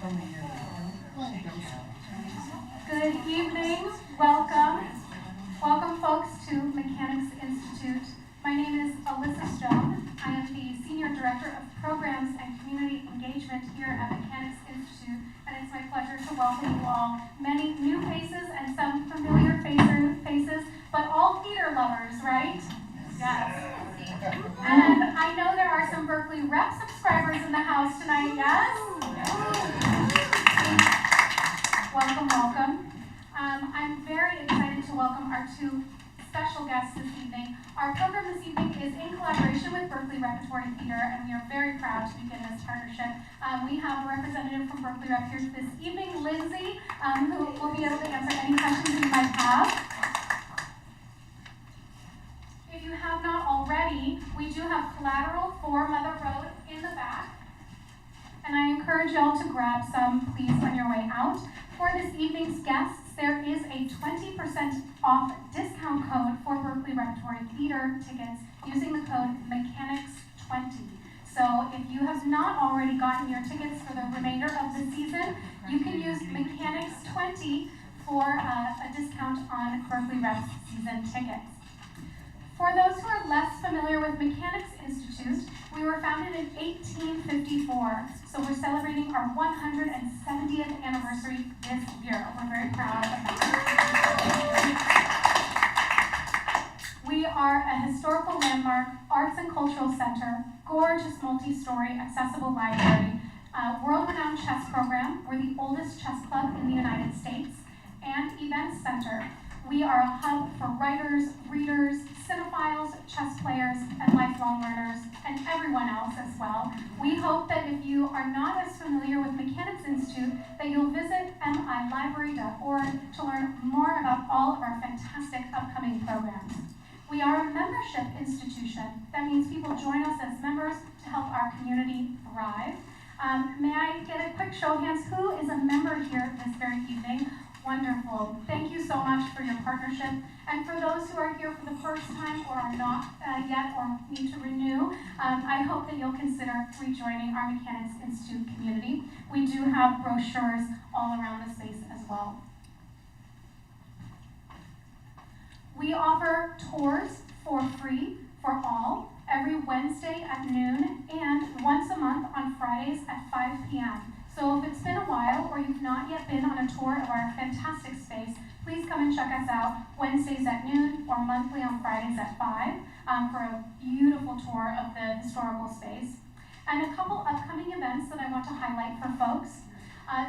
Good evening. Welcome. Welcome, folks, to Mechanics Institute. My name is Alyssa Stone. I am the Senior Director of Programs and Community Engagement here at Mechanics Institute, and it's my pleasure to welcome you all. Many new faces and some familiar faces, but all theater lovers, right? Yes. And I know there are some Berkeley Rep subscribers in the house tonight, yes? Welcome, welcome. I'm very excited to welcome our two special guests this evening. Our program this evening is in collaboration with Berkeley Repertory Theatre, and we are very proud to begin this partnership. We have a representative from Berkeley Rep here this evening, Lindsay, who will be able to answer any questions you might have. If you have not already, we do have collateral for Mother Road in the back. And I encourage y'all to grab some, please, on your way out. For this evening's guests, there is a 20% off discount code for Berkeley Repertory Theatre tickets using the code MECHANICS20. So if you have not already gotten your tickets for the remainder of the season, you can use MECHANICS20 for a discount on Berkeley Rep's season tickets. For those who are less familiar with Mechanics Institute, we were founded in 1854, so we're celebrating our 170th anniversary this year. We're very proud of that. We are a historical landmark, arts and cultural center, gorgeous multi-story accessible library, world-renowned chess program. We're the oldest chess club in the United States, and events center. We are a hub for writers, readers, cinephiles, chess players, and lifelong learners, and everyone else as well. We hope that if you are not as familiar with Mechanics Institute, that you'll visit milibrary.org to learn more about all of our fantastic upcoming programs. We are a membership institution. That means people join us as members to help our community thrive. May I get a quick show of hands? Who is a member here this very evening? Wonderful. Thank you so much for your partnership. And for those who are here for the first time or are not yet or need to renew, I hope that you'll consider rejoining our Mechanics Institute community. We do have brochures all around the space as well. We offer tours for free for all every Wednesday at noon and once a month on Fridays at 5 p.m. So if it's been a while or you've not yet been on a tour of our fantastic space, please come and check us out Wednesdays at noon or monthly on Fridays at 5 for a beautiful tour of the historical space. And a couple upcoming events that I want to highlight for folks.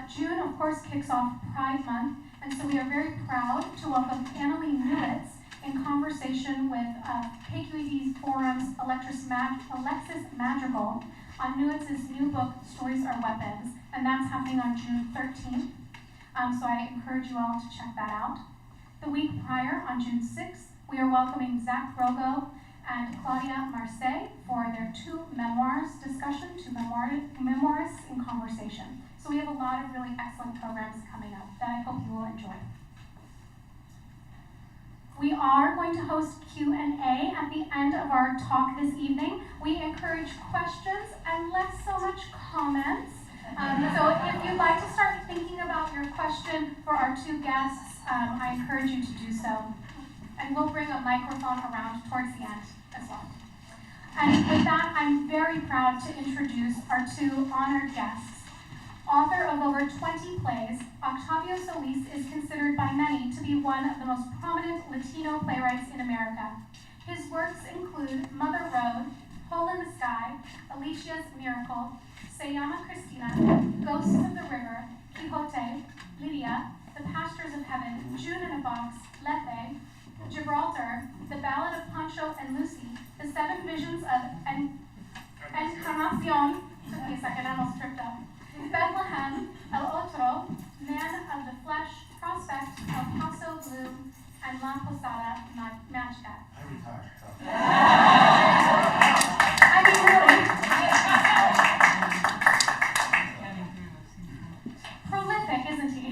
June, of course, kicks off Pride Month, and so we are very proud to welcome Annalee Newitz in conversation with KQED's Forum's Alexis Madrigal on Newitz's new book, Stories Are Weapons, and that's happening on June 13th. So I encourage you all to check that out. The week prior, on June 6th, we are welcoming Zach Rogo and Claudia Marseille for their two memoirs discussion, two memoirists in conversation. So we have a lot of really excellent programs coming up that I hope you will enjoy. We are going to host Q&A at the end of our talk this evening. We encourage questions and less so much comments. So if you'd like to start thinking about your question for our two guests, I encourage you to do so. And we'll bring a microphone around towards the end as well. And with that, I'm very proud to introduce our two honored guests. Author of over 20 plays, Octavio Solis is considered by many to be one of the most prominent Latino playwrights in America. His works include Mother Road, Hole in the Sky, Alicia's Miracle, Se llama Cristina, Ghosts of the River, Quixote, Lydia, The Pastures of Heaven, June in a Box, Lepe, Gibraltar, The Ballad of Pancho and Lucy, The Seven Visions of Encarnacion, took me a second, I almost tripped up, Bethlehem, El Otro, Man of the Flesh, Prospect, El Paso Blue, and La Posada Magica. I retired. I mean, really. Prolific, isn't he?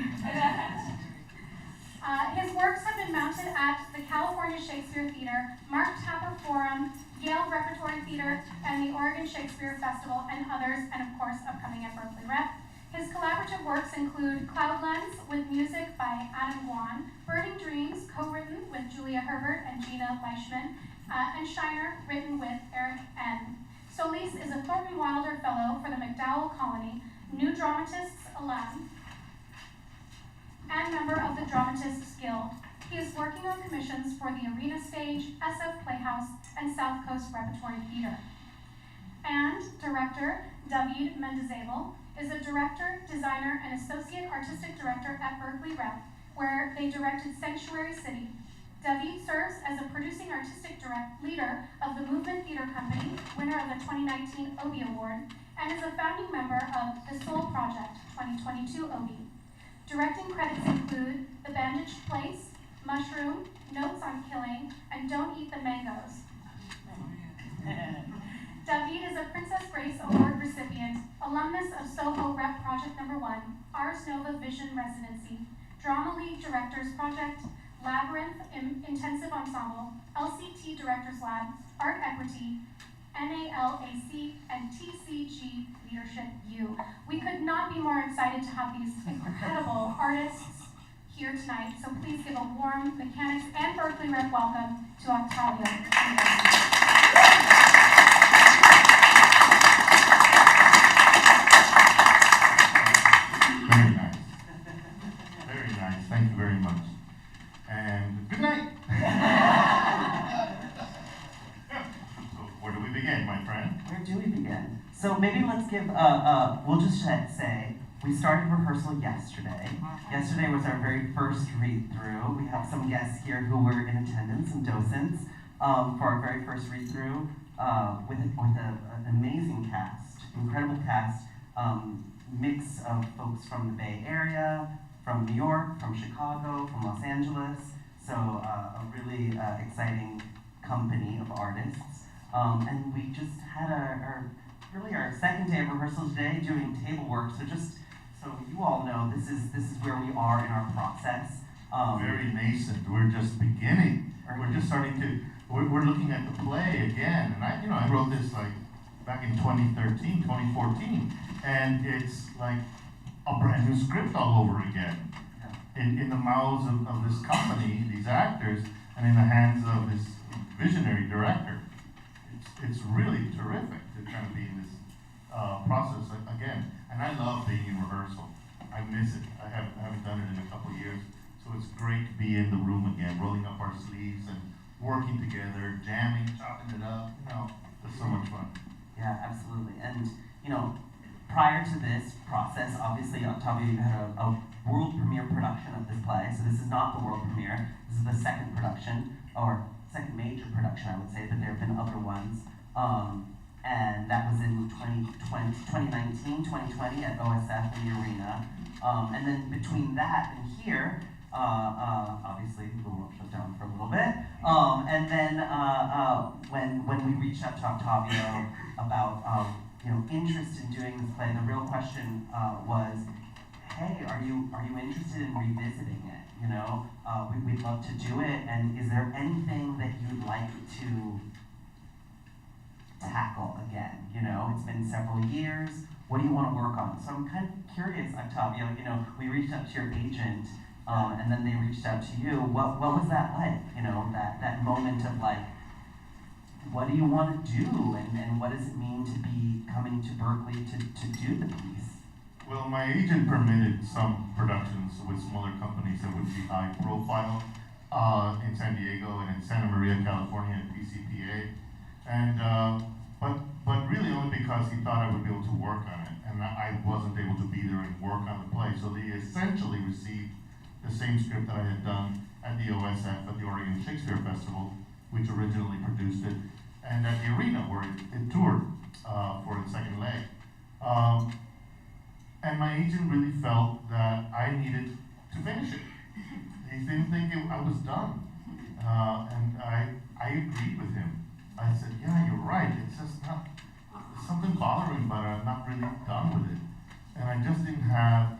His works have been mounted at the California Shakespeare Theatre, Mark Tapper Forum, Yale Repertory Theatre, and the Oregon Shakespeare Festival, and others, and of course, upcoming at Berkeley Rep. His collaborative works include Cloudlands with music by Adam Guan, Burning Dreams, co-written with Julia Herbert and Gina Leishman, and Shiner, written with Eric N. Solis is a Thornton Wilder Fellow for the MacDowell Colony, New Dramatists alum, and member of the Dramatists Guild. He is working on commissions for the Arena Stage, SF Playhouse, and South Coast Repertory Theatre. And director David Mendizábal is a director, designer, and associate artistic director at Berkeley Rep, where they directed Sanctuary City. David serves as a producing artistic leader of the Movement Theatre Company, winner of the 2019 Obie Award, and is a founding member of the Soul Project 2022 Obie. Directing credits include The Bandaged Place, Mushroom, Notes on Killing, and Don't Eat the Mangoes. David is a Princess Grace Award recipient, alumnus of Soho Rep Project No. 1, Ars Nova Vision Residency, Drama League Directors Project, Labyrinth Intensive Ensemble, LCT Directors Lab, Art Equity, NALAC, and TCG Leadership U. We could not be more excited to have these incredible artists here tonight, so please give a warm Mechanics and Berkeley Rep welcome to Octavio. Very nice. Very nice. Thank you very much. And good night. So where do we begin, my friend? Where do we begin? So maybe let's give, we'll just say, we started rehearsal yesterday. Yesterday was our very first read-through. We have some guests here who were in attendance, some docents, for our very first read-through with an amazing cast, incredible cast, mix of folks from the Bay Area, from New York, from Chicago, from Los Angeles. So a really exciting company of artists. And we just had our second day of rehearsal today doing table work. So just so you all know, this is where we are in our process. Very nascent. We're just beginning. We're just starting to. We're looking at the play again, and I wrote this like back in 2013, 2014, and it's like a brand new script all over again. In the mouths of this company, these actors, and in the hands of this visionary director. It's really terrific to kind of be in this process again. And I love being in rehearsal. I miss it. I haven't done it in a couple of years. So it's great to be in the room again, rolling up our sleeves and working together, jamming, chopping it up. It's so much fun. Yeah, absolutely. And, prior to this process, obviously, Octavio, you had a world premiere production of this play. So this is not the world premiere. This is the second production, or second major production, I would say, but there have been other ones. And that was in 2019, 2020 at OSF in the Arena. And then between that and here, obviously the world shut down for a little bit. And then when we reached out to Octavio about interest in doing this play, the real question was, hey, are you interested in revisiting it? We'd love to do it, and is there anything that you'd like to tackle again? It's been several years. What do you want to work on? So I'm kind of curious, Octavio. We reached out to your agent, and then they reached out to you. What was that like? That moment of like, what do you want to do, and what does it mean to be coming to Berkeley to do the piece? Well, my agent permitted some productions with smaller companies that would be high profile in San Diego and in Santa Maria, California at PCPA. And but really only because he thought I would be able to work on it, and I wasn't able to be there and work on the play. So they essentially received the same script that I had done at the OSF, at the Oregon Shakespeare Festival, which originally produced it, and at the Arena where it toured for the second leg. And my agent really felt that I needed to finish it. He didn't think I was done. And I agreed with him. I said, yeah, you're right. It's just not, there's something bothering, but I'm not really done with it. And I just didn't have,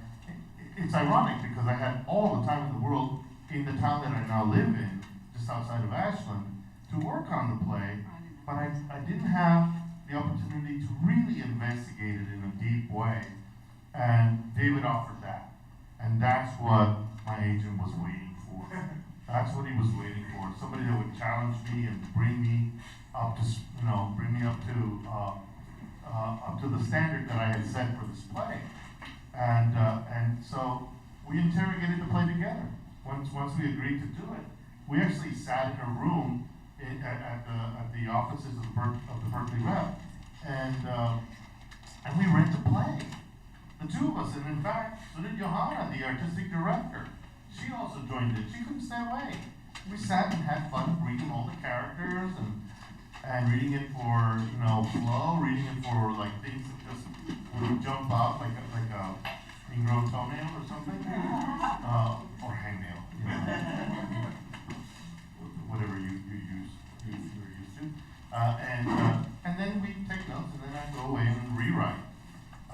it's ironic because I had all the time in the world in the town that I now live in, just outside of Ashland, to work on the play, but I didn't have the opportunity to really investigate it in a deep way. And David offered that. And that's what my agent was waiting for. That's what he was waiting for. Somebody that would challenge me and bring me up to, bring me up to the standard that I had set for this play. And so we interrogated the play together. Once we agreed to do it, we actually sat in a room at the offices of the Berkeley Rep, and we read the play. The two of us, and in fact, so did Johanna, the artistic director. She also joined it. She couldn't stay away. We sat and had fun reading all the characters and reading it for flow, reading it for like things that just would jump out like a ingrown toenail or something, or hangnail, whatever you're used to. And then we take notes, and then I go away and rewrite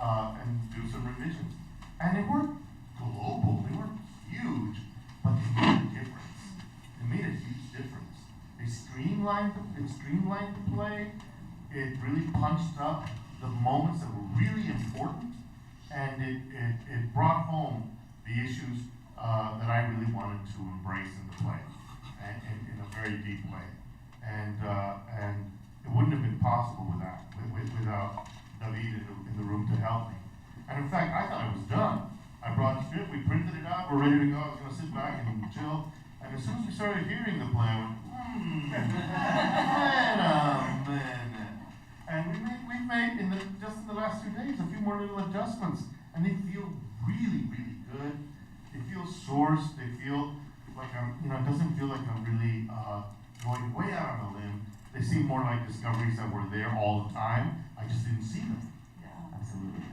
and do some revisions. And they weren't global, they weren't huge, but they made a difference. They made a huge difference. It streamlined the play. It really punched up the moments that were really important, and it brought home the issues that I really wanted to embrace in the play, and in a very deep way. And it wouldn't have been possible without David in the room to help me. And in fact, I thought I was done. I brought the script, we printed it out, we're ready to go. I was going to sit back and chill. And as soon as we started hearing the play, I went, wait a minute. And we've made, just in the last 2 days, a few more little adjustments. And they feel really, really good. They feel sourced. They feel like it doesn't feel like I'm really going way out on a limb. They seem more like discoveries that were there all the time. I just didn't see them.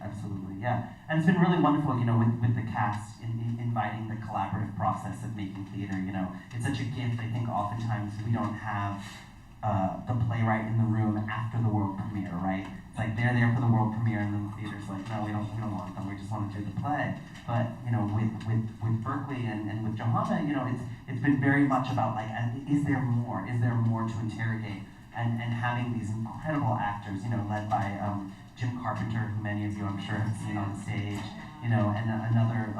Absolutely, yeah. And it's been really wonderful, with the cast inviting the collaborative process of making theater. It's such a gift. I think oftentimes we don't have the playwright in the room after the world premiere, right? It's like they're there for the world premiere, and then the theater's like, no, we don't want them. We just want to do the play. But with Berkeley and with Johanna, it's been very much about like, is there more? Is there more to interrogate? And having these incredible actors, led by Jim Carpenter, who many of you I'm sure have seen on stage, and another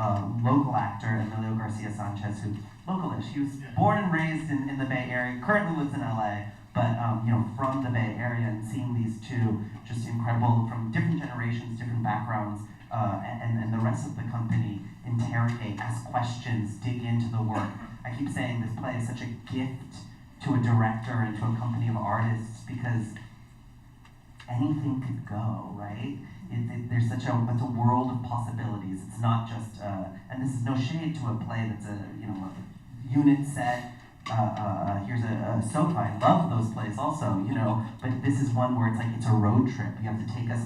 local actor, Emilio Garcia Sanchez, who's localish. He was born and raised in the Bay Area, currently lives in LA, but from the Bay Area, and seeing these two just incredible, from different generations, different backgrounds, and the rest of the company interrogate, ask questions, dig into the work. I keep saying this play is such a gift to a director and to a company of artists, because anything could go, right? There's such a world of possibilities. It's not just, and this is no shade to a play that's a unit set. Here's a sofa. I love those plays also, but this is one where it's a road trip. You have to take us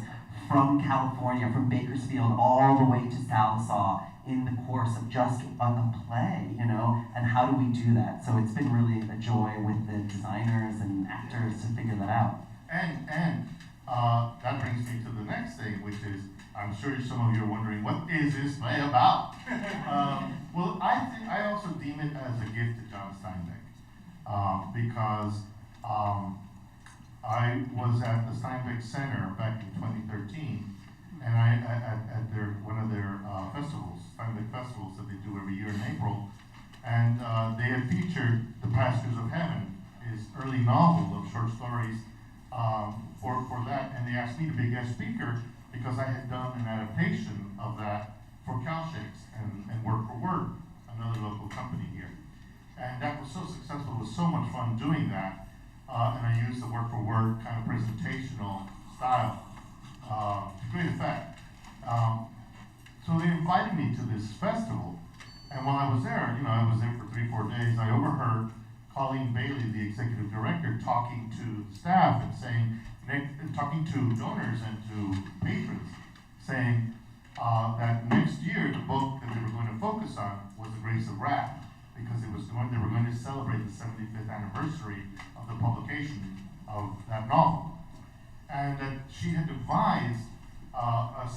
from California, from Bakersfield, all the way to Sallisaw in the course of just a play, and how do we do that? So it's been really a joy with the designers and actors to figure that out. And that brings me to the next thing, which is, I'm sure some of you are wondering, what is this play about? Well, I also deem it as a gift to John Steinbeck, because I was at the Steinbeck Center back in 2013, and I at one of their festivals, Steinbeck festivals that they do every year in April, and they had featured The Pastures of Heaven, his early novel of short stories, for that, and they asked me to be a guest speaker because I had done an adaptation of that for Calshakes and Word for Word, another local company here. And that was so successful, it was so much fun doing that, and I used the Word for Word kind of presentational style to great effect. So they invited me to this festival, and while I was there, I was there for 3-4 days, I overheard Colleen Bailey, the executive director, talking to the staff and saying, talking to donors and to patrons, saying that next year the book that they were going to focus on was The Grace of Wrath, because they were going to celebrate the 75th anniversary of the publication of that novel, and that she had devised a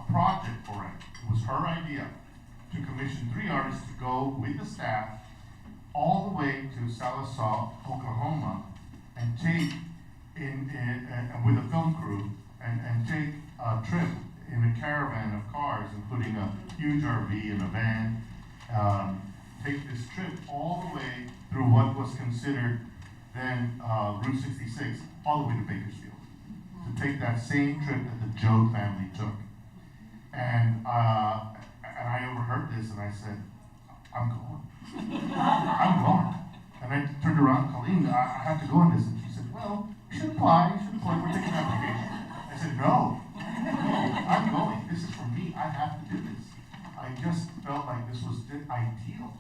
project for it. It was her idea to commission 3 artists to go with the staff all the way to Sallisaw, Oklahoma, and take with a film crew and take a trip in a caravan of cars, including a huge RV and a van, take this trip all the way through what was considered then Route 66, all the way to Bakersfield, to take that same trip that the Joad family took. And I overheard this and I said, I'm going. I'm going. And I turned around, Colleen, I have to go on this. And she said, well, you should apply, we're taking an application. I said, no, I'm going. This is for me, I have to do this. I just felt like this was ideal.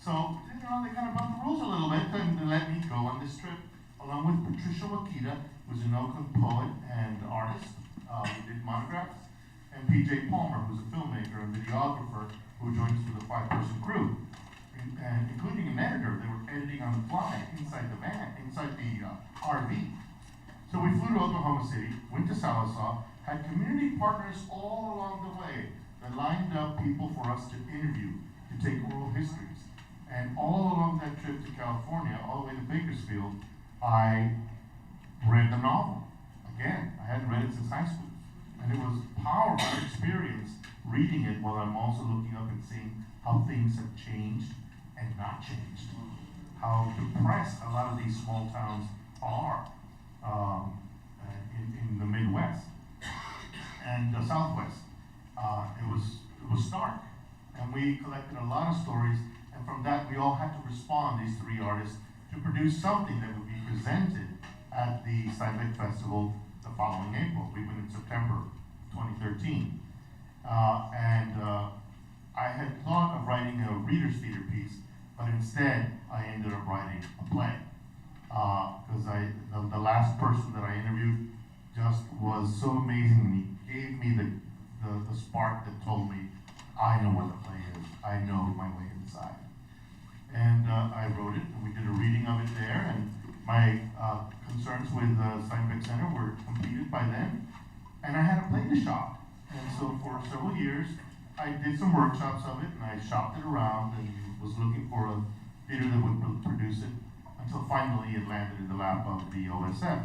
So, they kind of bumped the rules a little bit and they let me go on this trip, along with Patricia Wakita, who's an Oakland poet and artist, who did monographs, and PJ Palmer, who's a filmmaker and videographer, who joins with a 5-person crew, and including an editor. They were editing on the fly inside the van, inside the RV. So we flew to Oklahoma City, went to Sallisaw, had community partners all along the way that lined up people for us to interview, to take oral histories. And all along that trip to California, all the way to Bakersfield, I read the novel. Again, I hadn't read it since high school. And it was a powerful experience reading it while I'm also looking up and seeing how things have changed and not changed. How depressed a lot of these small towns are in the Midwest and the Southwest. It was stark. And we collected a lot of stories, and from that we all had to respond, these 3 artists, to produce something that would be presented at the Steinbeck Festival the following April. We went in September 2013. I had thought of writing a reader's theater piece, but instead I ended up writing a play. Because the last person that I interviewed just was so amazing, and he gave me the spark that told me, I know what the play is. I know my way inside. And I wrote it, and we did a reading of it there, and my concerns with Steinbeck Center were completed by then, and I had a play to shop. And so for several years, I did some workshops of it, and I shopped it around, and was looking for a theater that would produce it, until finally it landed in the lap of the OSF.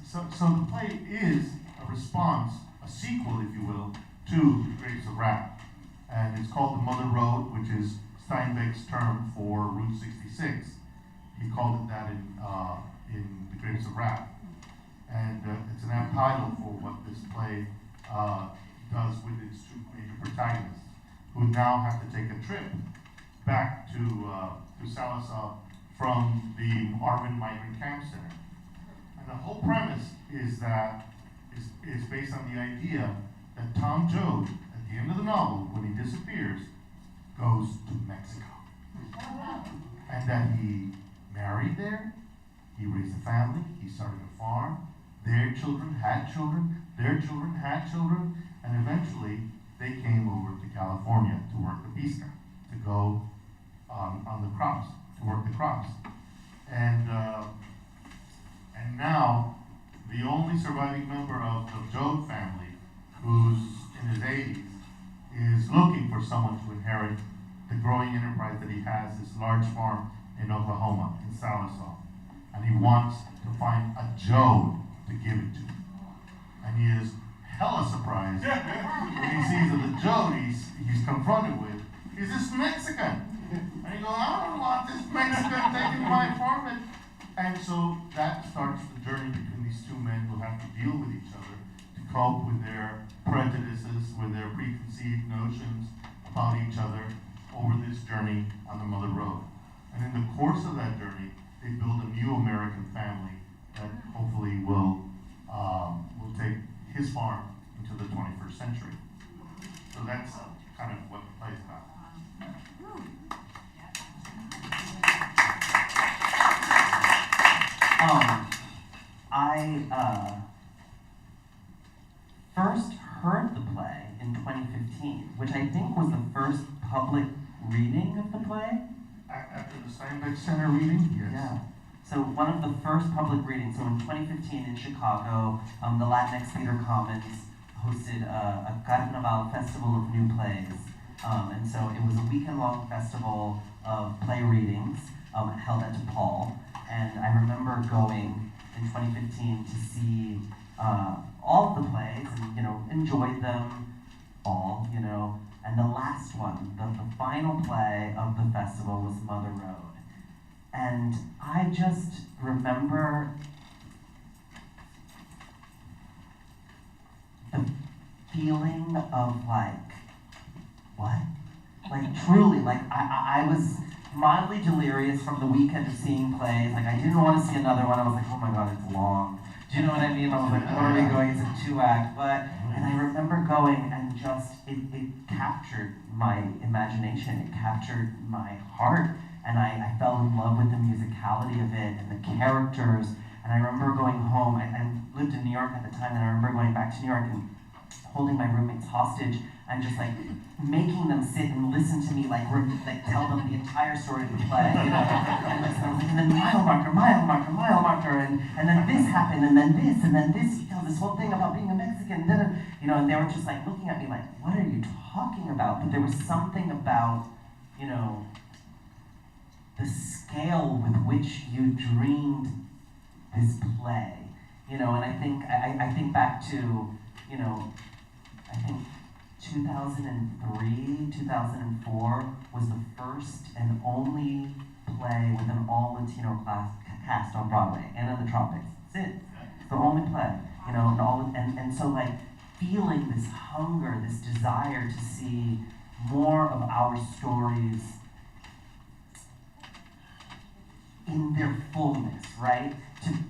So the play is a response, a sequel, if you will, to Grapes of Wrath. And it's called The Mother Road, which is Steinbeck's term for Route 66. He called it that in The Grapes of Wrath. And it's an apt title for what this play does with its 2 major protagonists, who now have to take a trip back to Sallisaw from the Arvin Migrant Camp Center. And the whole premise is based on the idea that Tom Joad, at the end of the novel, when he disappears, goes to Mexico. And that he married there, he raised a family, he started a farm, their children had children, their children had children, and eventually they came over to California to work the pisca, to go on the crops, to work the crops. And now, the only surviving member of the Joad family, who's in his 80s, is looking for someone to inherit the growing enterprise that he has, this large farm in Oklahoma, in Sallisaw. And he wants to find a Joad to give it to. And he is hella surprised when he sees that the Joad he's confronted with is this Mexican. And he goes, I don't want this Mexican taking my farm. And so that starts the journey between these 2 men who have to deal with each other, to cope with their prejudices, with their preconceived notions about each other over this journey on the Mother Road. And in the course of that journey, they build a new American family that hopefully will take his farm into the 21st century. So that's kind of what the play is about. I first heard the play in 2015, which I think was the first public reading of the play. After the Steinbeck Center reading? Yes. Yeah. So one of the first public readings, so in 2015 in Chicago, the Latinx Theater Commons hosted a Carnaval Festival of New Plays. And so it was a weekend-long festival of play readings held at DePaul. And I remember going in 2015 to see all of the plays and, you know, enjoyed them all, you know. And the last one, the final play of the festival was Mother Road. And I just remember the feeling of like, what? Like truly, like I was mildly delirious from the weekend of seeing plays. Like I didn't want to see another one. I was like, oh my God, it's long. Do you know what I mean? I was like, where are we going? It's a 2-act. And I remember going and just, it captured my imagination. It captured my heart. And I fell in love with the musicality of it and the characters. And I remember going home. I lived in New York at the time, and I remember going back to New York and holding my roommates hostage and just like making them sit and listen to me, like tell them the entire story of the play, you know. And listen, I was like, and then mile marker, and then this happened, and then this, you know, this whole thing about being a Mexican, you know, and they were just like looking at me like, what are you talking about? But there was something about, you know, the scale with which you dreamed this play, you know. And I think back to, you know, I think 2003, 2004 was the first and only play with an all-Latino cast on Broadway and in the Tropics. That's it. It's the only play, you know, and so like feeling this hunger, this desire to see more of our stories in their fullness, right?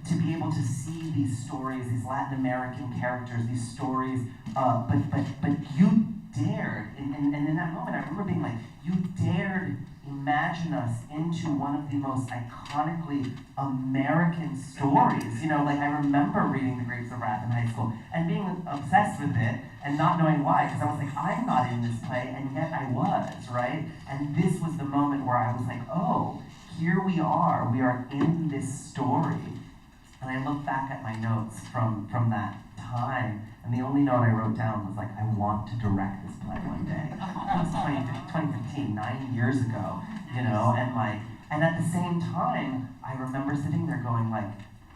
To be able to see these stories, these Latin American characters, these stories, but you dared, and in that moment I remember being like, you dared imagine us into one of the most iconically American stories. You know, like I remember reading The Grapes of Wrath in high school and being obsessed with it and not knowing why, because I was like, I'm not in this play, and yet I was, right? And this was the moment where I was like, oh, here we are in this story. And I look back at my notes from that time, and the only note I wrote down was like, I want to direct this play one day. That was 2015, 9 years ago, you know, and at the same time, I remember sitting there going like,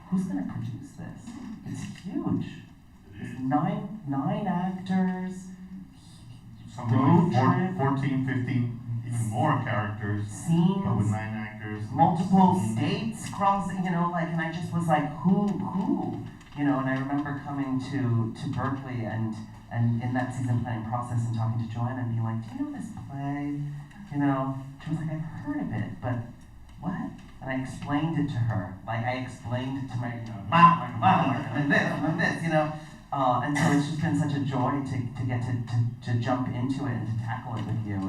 who's gonna produce this? It's huge. It's nine actors, Something like 14, 15, even more characters, scenes, but with 9 actors. multiple states crossing, you know, like, and I just was like, who, you know. And I remember coming to Berkeley and in that season planning process and talking to Joanna and being like, do you know this play? You know, she was like, I've heard of it, but what? And I explained it to her, like I explained it to my, you know, and this, you know. And so it's just been such a joy to get to jump into it and to tackle it with you,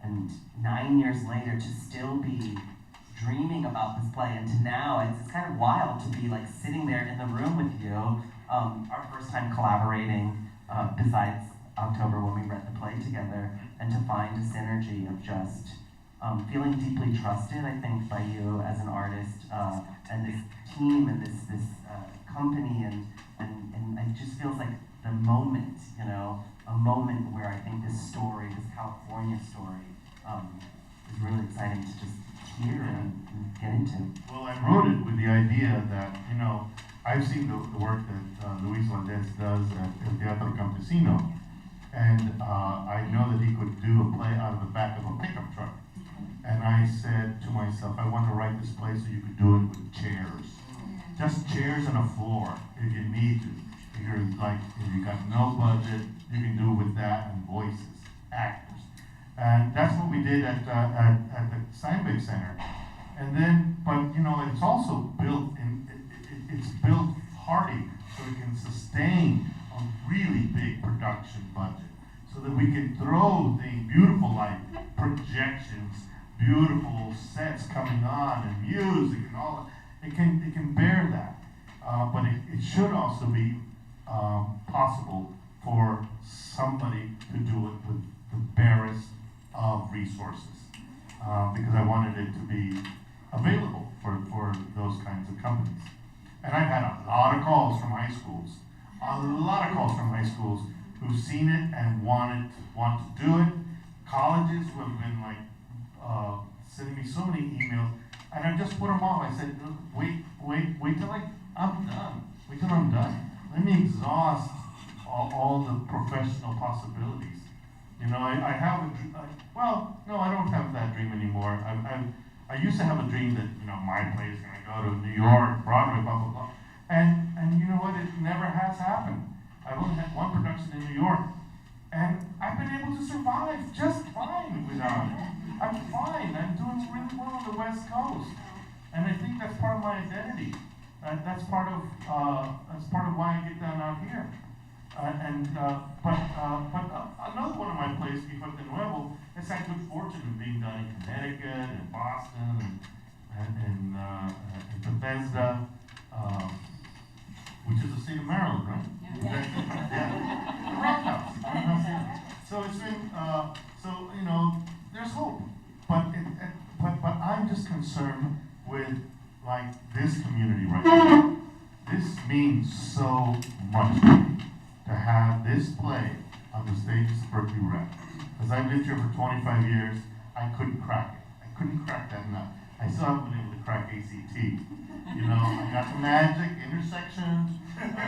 and 9 years later to still be dreaming about this play, and to now it's kind of wild to be like sitting there in the room with you, our first time collaborating, besides October when we read the play together, and to find a synergy of just feeling deeply trusted, I think, by you as an artist, and this team and this company, and it just feels like the moment, you know, a moment where I think this story, this California story, is really exciting to just hear and get into. Well, I wrote it with the idea that, you know, I've seen the work that Luis Valdez does at El Teatro Campesino, and I know that he could do a play out of the back of a pickup truck. And I said to myself, I want to write this play so you could do it with chairs. Just chairs and a floor, if you need to. If you got no budget, you can do it with that, and voices, actors. And that's what we did at the Steinbeck Center. And then, but you know, it's also built it's built hardy, so it can sustain a really big production budget, so that we can throw things, beautiful light, projections, beautiful sets coming on, and music and all that. It can bear that, but it should also be possible for somebody to do it with the barest of resources, because I wanted it to be available for those kinds of companies. And I've had a lot of calls from high schools, who've seen it and want to do it. Colleges who have been like sending me so many emails, and I just put them off. I said, wait till I'm done. Wait till I'm done. let me exhaust all the professional possibilities. You know, I have well, no, I don't have that dream anymore. I used to have a dream that, you know, my play is going to go to New York, Broadway, blah, blah, blah. And you know what? It never has happened. I've only had one production in New York. And I've been able to survive just fine without it. I'm fine. I'm doing really well on the West Coast. And I think that's part of my identity. That's part of why I get down out here. But another one of my plays, Quijote Nuevo, has had good fortune in being done in Connecticut, in Boston, and in Bethesda, which is the state of Maryland, right? Yeah. The Rock House. So it's been, so you know, there's hope. But I'm just concerned with like this community right now. This means so much to me to have this play on the stages of Berkeley Rep. Because I've lived here for 25 years, I couldn't crack it. I couldn't crack that nut. I still haven't been able to crack ACT. You know, I got the magic, intersections.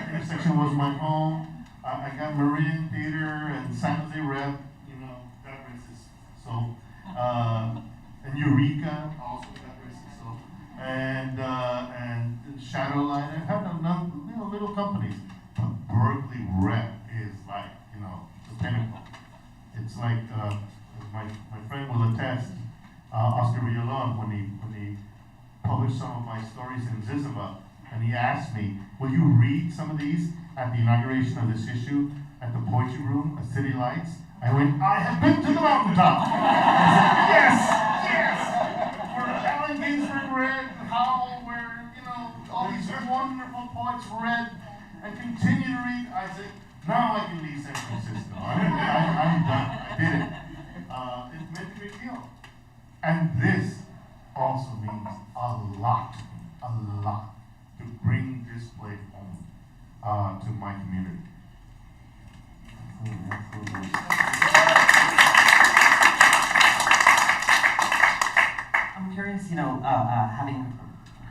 Intersection was my home. I got Meridian Theater and San Jose Rep. You know, God rest his soul. And Eureka, also God rest his soul. And Shadowlight. I have little companies. But Berkeley Rep is like, you know, the pinnacle. It's like my friend will attest. Oscar Villalon, when he published some of my stories in Ziziba, and he asked me, will you read some of these at the inauguration of this issue at the Poetry Room at City Lights? I went, I have been to the mountaintop. I said, yes. Where Allen Ginsberg read, Howell, where, you know, all these wonderful poets read and continue to read. I said, now I can leave San Francisco. I'm done. I did it. It meant a big deal. And this also means a lot to bring this play home to my community. I'm curious, you know, having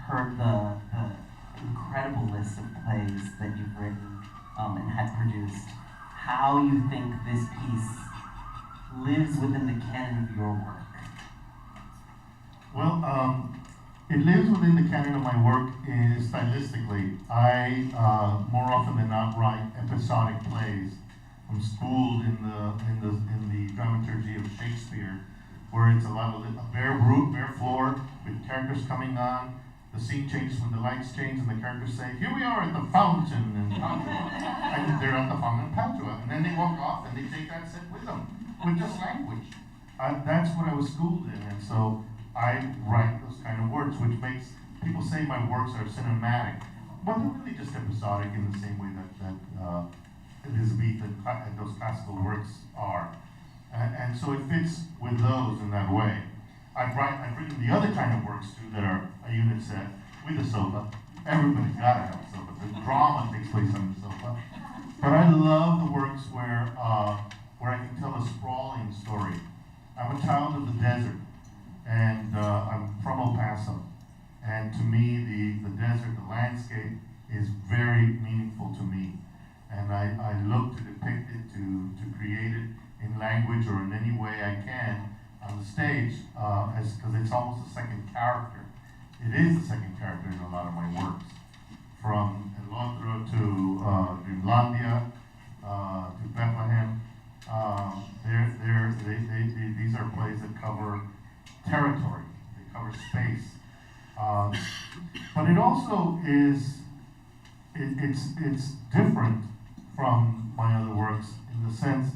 heard the incredible list of plays that you've written and had produced, how you think this piece lives within the canon of your work. Well, it lives within the canon of my work stylistically. I more often than not write episodic plays. I'm schooled in the dramaturgy of Shakespeare, where it's a lot of a bare floor with characters coming on. The scene changes when the lights change, and the characters say, "Here we are at the fountain in Padua," and they're at the fountain in Padua, and then they walk off and they take that set with them, with just language. That's what I was schooled in, and so I write those kind of works, which makes people say my works are cinematic, but they're really just episodic in the same way that Elizabethan and those classical works are. And so it fits with those in that way. I've written the other kind of works too that are a unit set with a sofa. Everybody's got to have a sofa. The drama takes place on the sofa. But I love the works where I can tell a sprawling story. I'm a child of the desert, and I'm from El Paso. And to me, the desert, the landscape, is very meaningful to me. And I look to depict it, to create it in language or in any way I can on the stage, because it's almost a second character. It is the second character in a lot of my works. From El Otro to Dreamlandia, to Bethlehem. These are plays that cover territory, they cover space. But it also is, it's different from my other works in the sense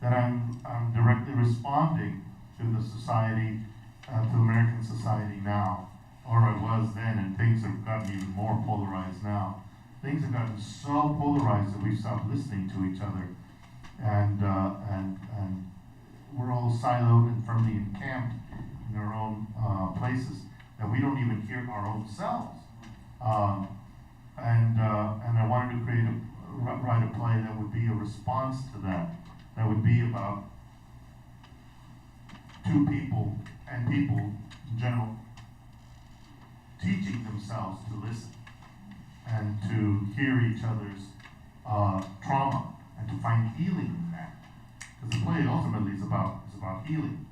that I'm directly responding to the society, to American society now, or I was then, and things have gotten even more polarized now. Things have gotten so polarized that we've stopped listening to each other, and we're all siloed and firmly encamped in our own places that we don't even hear our own selves. And I wanted to write a play that would be a response to that. That would be about two people and people in general teaching themselves to listen and to hear each other's trauma and to find healing in that. Because the play ultimately is about healing.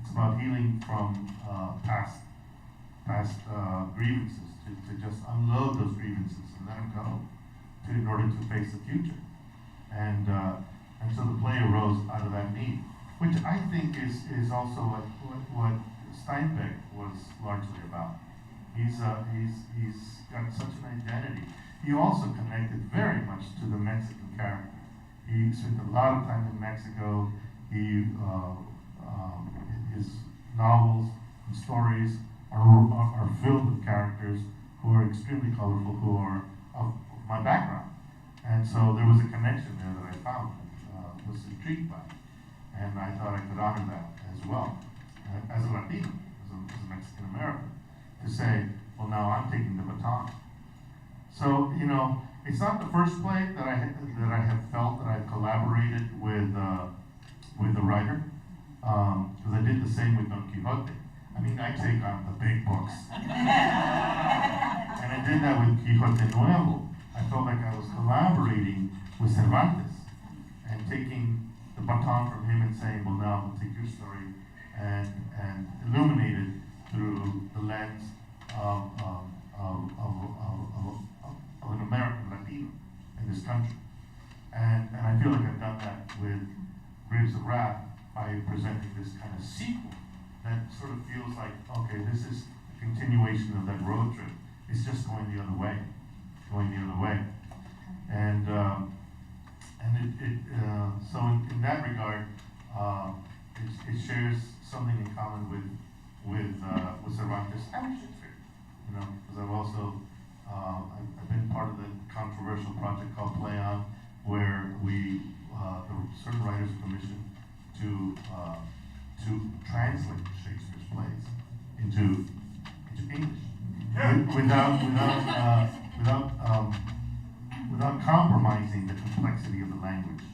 It's about healing from past grievances, to just unload those grievances and let them go, in order to face the future. And so the play arose out of that need, which I think is also what Steinbeck was largely about. He's got such an identity. He also connected very much to the Mexican character. He spent a lot of time in Mexico. His novels and stories are filled with characters who are extremely colorful, who are of my background. And so there was a connection there that I found, was intrigued by. And I thought I could honor that as well, as a Latino, as a Mexican American, to say, well, now I'm taking the baton. So, it's not the first play that I have felt that I've collaborated with the writer, because I did the same with Don Quixote. I mean, I take on the big books. And I did that with Quixote Nuevo. I felt like I was collaborating with Cervantes and taking the baton from him and saying, well, now I'm going to take your story and illuminate it through the lens of an American Latino in this country. And I feel like I've done that with Graves of Wrath by presenting this kind of sequel that sort of feels like, okay, this is a continuation of that road trip. It's just going the other way. And so in that regard, it shares something in common with Cervantes and Shakespeare. Because I've also I've been part of the controversial project called Play On, where certain writers are commissioned to translate Shakespeare's plays into English without compromising the complexity of the language,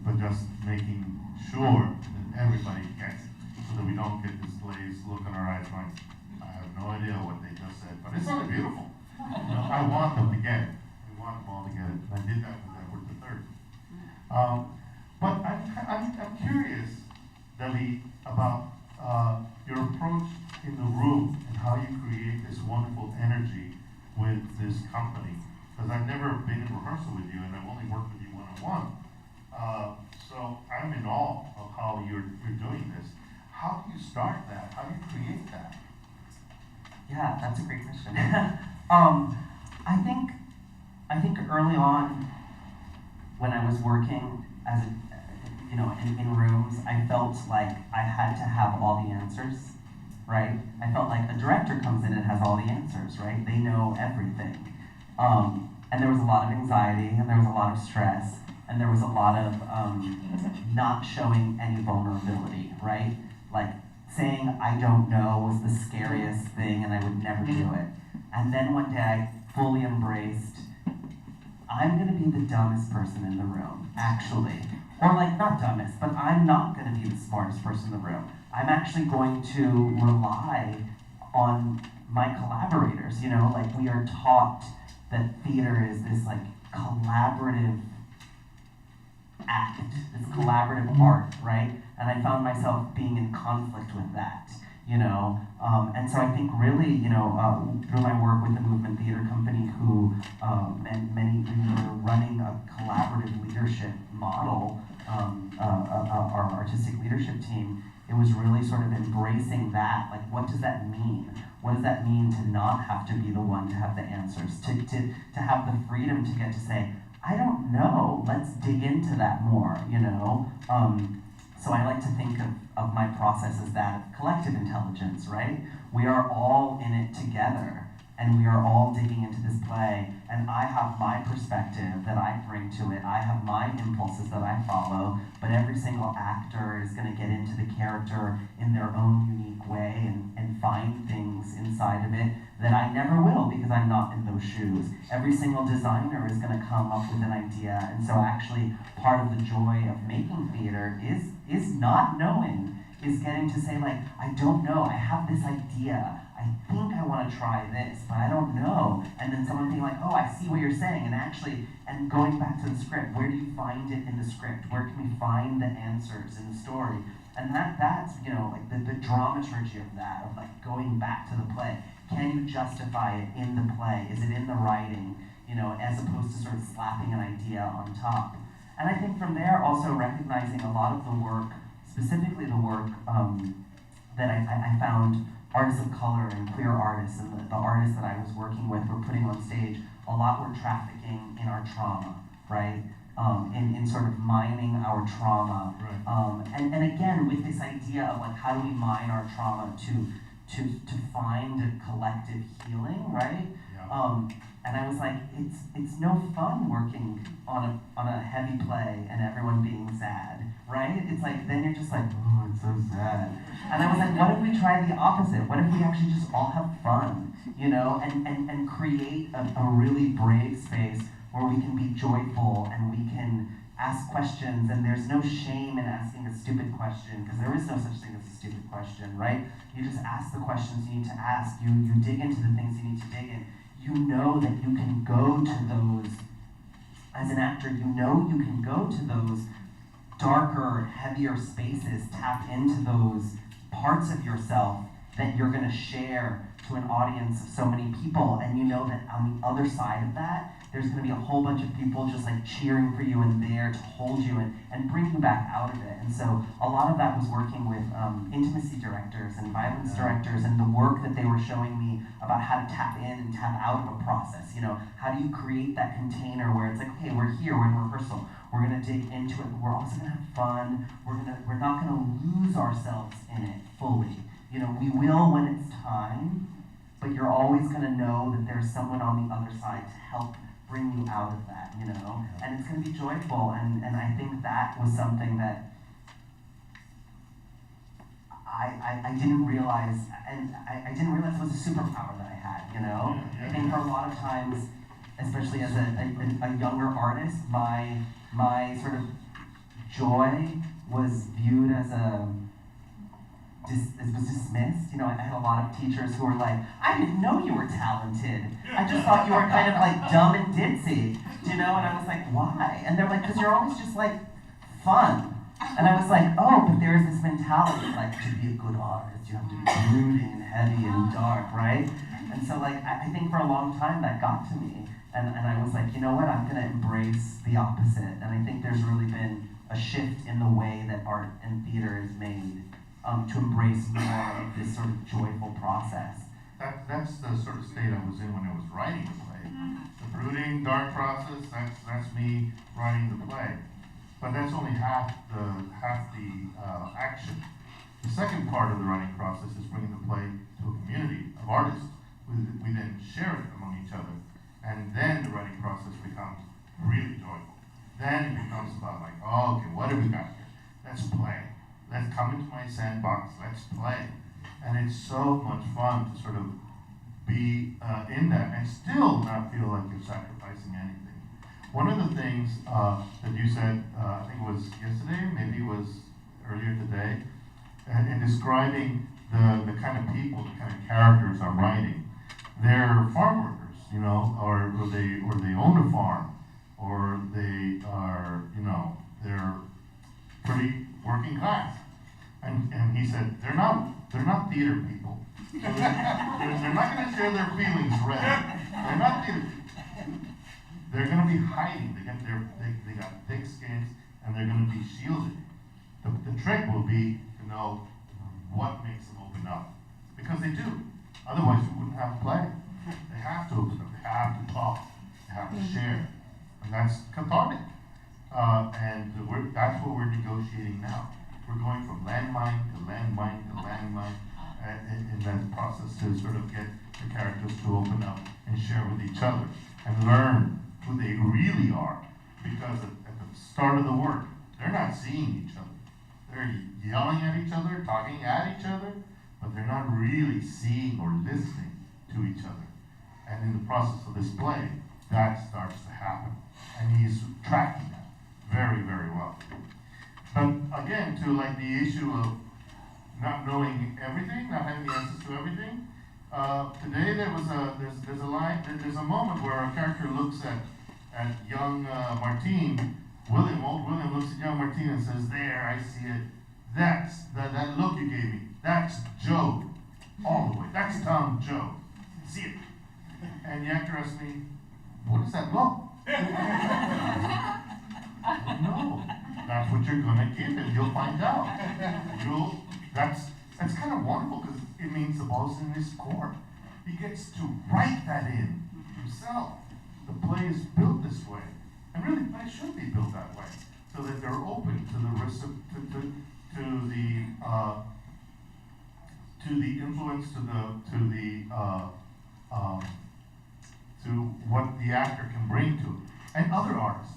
but just making sure that everybody gets it, so that we don't get this glazed look in our eyes going, I have no idea what they just said, but it's really beautiful. I want them to get it. We want them all to get it. And I did that with Edward III. But I'm curious, David, about your approach in the room and how you create this wonderful energy with this company. Because I've never been in rehearsal with you, and I've only worked with you one-on-one. So I'm in awe of how you're doing this. How do you start that? How do you create that? Yeah, that's a great question. I think early on, when I was working as in rooms, I felt like I had to have all the answers, right? I felt like a director comes in and has all the answers, right? They know everything. And there was a lot of anxiety, and there was a lot of stress, and there was a lot of not showing any vulnerability, right? Like saying I don't know was the scariest thing, and I would never do it. And then one day I fully embraced, I'm gonna be the dumbest person in the room, actually. Or like, not dumbest, but I'm not gonna be the smartest person in the room. I'm actually going to rely on my collaborators, like we are taught that theater is this like collaborative act, this collaborative art, right? And I found myself being in conflict with that, and so I think really, through my work with the Movement Theater Company, who were running a collaborative leadership model, our artistic leadership team, it was really sort of embracing that. Like, what does that mean? What does that mean to not have to be the one to have the answers? To have the freedom to get to say, I don't know, let's dig into that more, So I like to think of my process as that of collective intelligence, right? We are all in it together, and we are all digging into this play, and I have my perspective that I bring to it, I have my impulses that I follow, but every single actor is going to get into the character in their own unique way and find things inside of it that I never will, because I'm not in those shoes. Every single designer is going to come up with an idea, and so actually part of the joy of making theater is not knowing, is getting to say, like, I don't know, I have this idea, I I think I want to try this, but I don't know. And then someone being like, oh, I see what you're saying, and going back to the script, where do you find it in the script? Where can we find the answers in the story? And that's, like the dramaturgy of that, of like going back to the play. Can you justify it in the play? Is it in the writing? As opposed to sort of slapping an idea on top. And I think from there, also recognizing a lot of the work, specifically the work that I found artists of color and queer artists and the artists that I was working with were putting on stage, a lot were trafficking in our trauma, right? In sort of mining our trauma. Right. And again, with this idea of like, how do we mine our trauma to find a collective healing, right? Yeah. And I was like, it's no fun working on a heavy play and everyone being sad, right? It's like, then you're just like, oh, it's so sad. And I was like, what if we try the opposite? What if we actually just all have fun, and create a really brave space where we can be joyful and we can ask questions, and there's no shame in asking a stupid question, because there is no such thing as a stupid question, right? You just ask the questions you need to ask. You dig into the things you need to dig in. You know that you can go to those, as an actor, you can go to those darker, heavier spaces, tap into those parts of yourself that you're going to share to an audience of so many people, and you know that on the other side of that, there's going to be a whole bunch of people just like cheering for you and there to hold you and bring you back out of it. And so a lot of that was working with intimacy directors and violence directors, and the work that they were showing me about how to tap in and tap out of a process. How do you create that container where it's like, okay, we're here, we're in rehearsal, we're going to dig into it, but we're also going to have fun, we're not going to lose ourselves in it fully. We will when it's time, but you're always going to know that there's someone on the other side to help bring you out of that, and it's going to be joyful, and I think that was something that I didn't realize, and I didn't realize it was a superpower that I had, I think for a lot of times, especially as a younger artist, my sort of joy was viewed as it was dismissed. I had a lot of teachers who were like, I didn't know you were talented. I just thought you were kind of like dumb and ditzy, And I was like, why? And they're like, because you're always just like fun. And I was like, oh, but there's this mentality, like to be a good artist, you have to be brooding and heavy and dark, right? And so like, I think for a long time that got to me. And I was like, you know what, I'm gonna embrace the opposite. And I think there's really been a shift in the way that art and theater is made. To embrace more of this sort of joyful process. That's the sort of state I was in when I was writing the play. The brooding, dark process, that's me writing the play. But that's only half the action. The second part of the writing process is bringing the play to a community of artists. We then share it among each other. And then the writing process becomes really joyful. Then it becomes about like, oh, okay, what have we got here? Let's play. Let's come into my sandbox, let's play. And it's so much fun to sort of be in that and still not feel like you're sacrificing anything. One of the things that you said, I think it was yesterday, maybe it was earlier today, in describing the kind of people, the kind of characters I'm writing. They're farm workers, or they own a farm, or they are, they're pretty working class. And he said, they're not theater people. So they're not going to share their feelings readily. They're not theater people. They're going to be hiding. They got thick skins, and they're going to be shielded. The trick will be to know what makes them open up. Because they do. Otherwise, we wouldn't have play. They have to open up. They have to talk. They have to share. And that's cathartic. That's what we're negotiating now. We're going from landmine to landmine to landmine in that process to sort of get the characters to open up and share with each other and learn who they really are. Because at the start of the work, they're not seeing each other. They're yelling at each other, talking at each other, but they're not really seeing or listening to each other. And in the process of this play, that starts to happen. And he's tracking that very, very well. But again, to like the issue of not knowing everything, not having the answers to everything, Today there's a line, there's a moment where a character looks at young Martin. Old William looks at young Martin and says, "There, I see it. That's that look you gave me. That's Joad, all the way. That's Tom Joad. See it." And the actor asked me, "What does that look?" No, that's what you're gonna give him. You'll find out. That's kind of wonderful because it means the ball's in his court. He gets to write that in himself. The play is built this way, and really, plays should be built that way, so that they're open to the risk of, to the influence, to what the actor can bring to it, and other artists.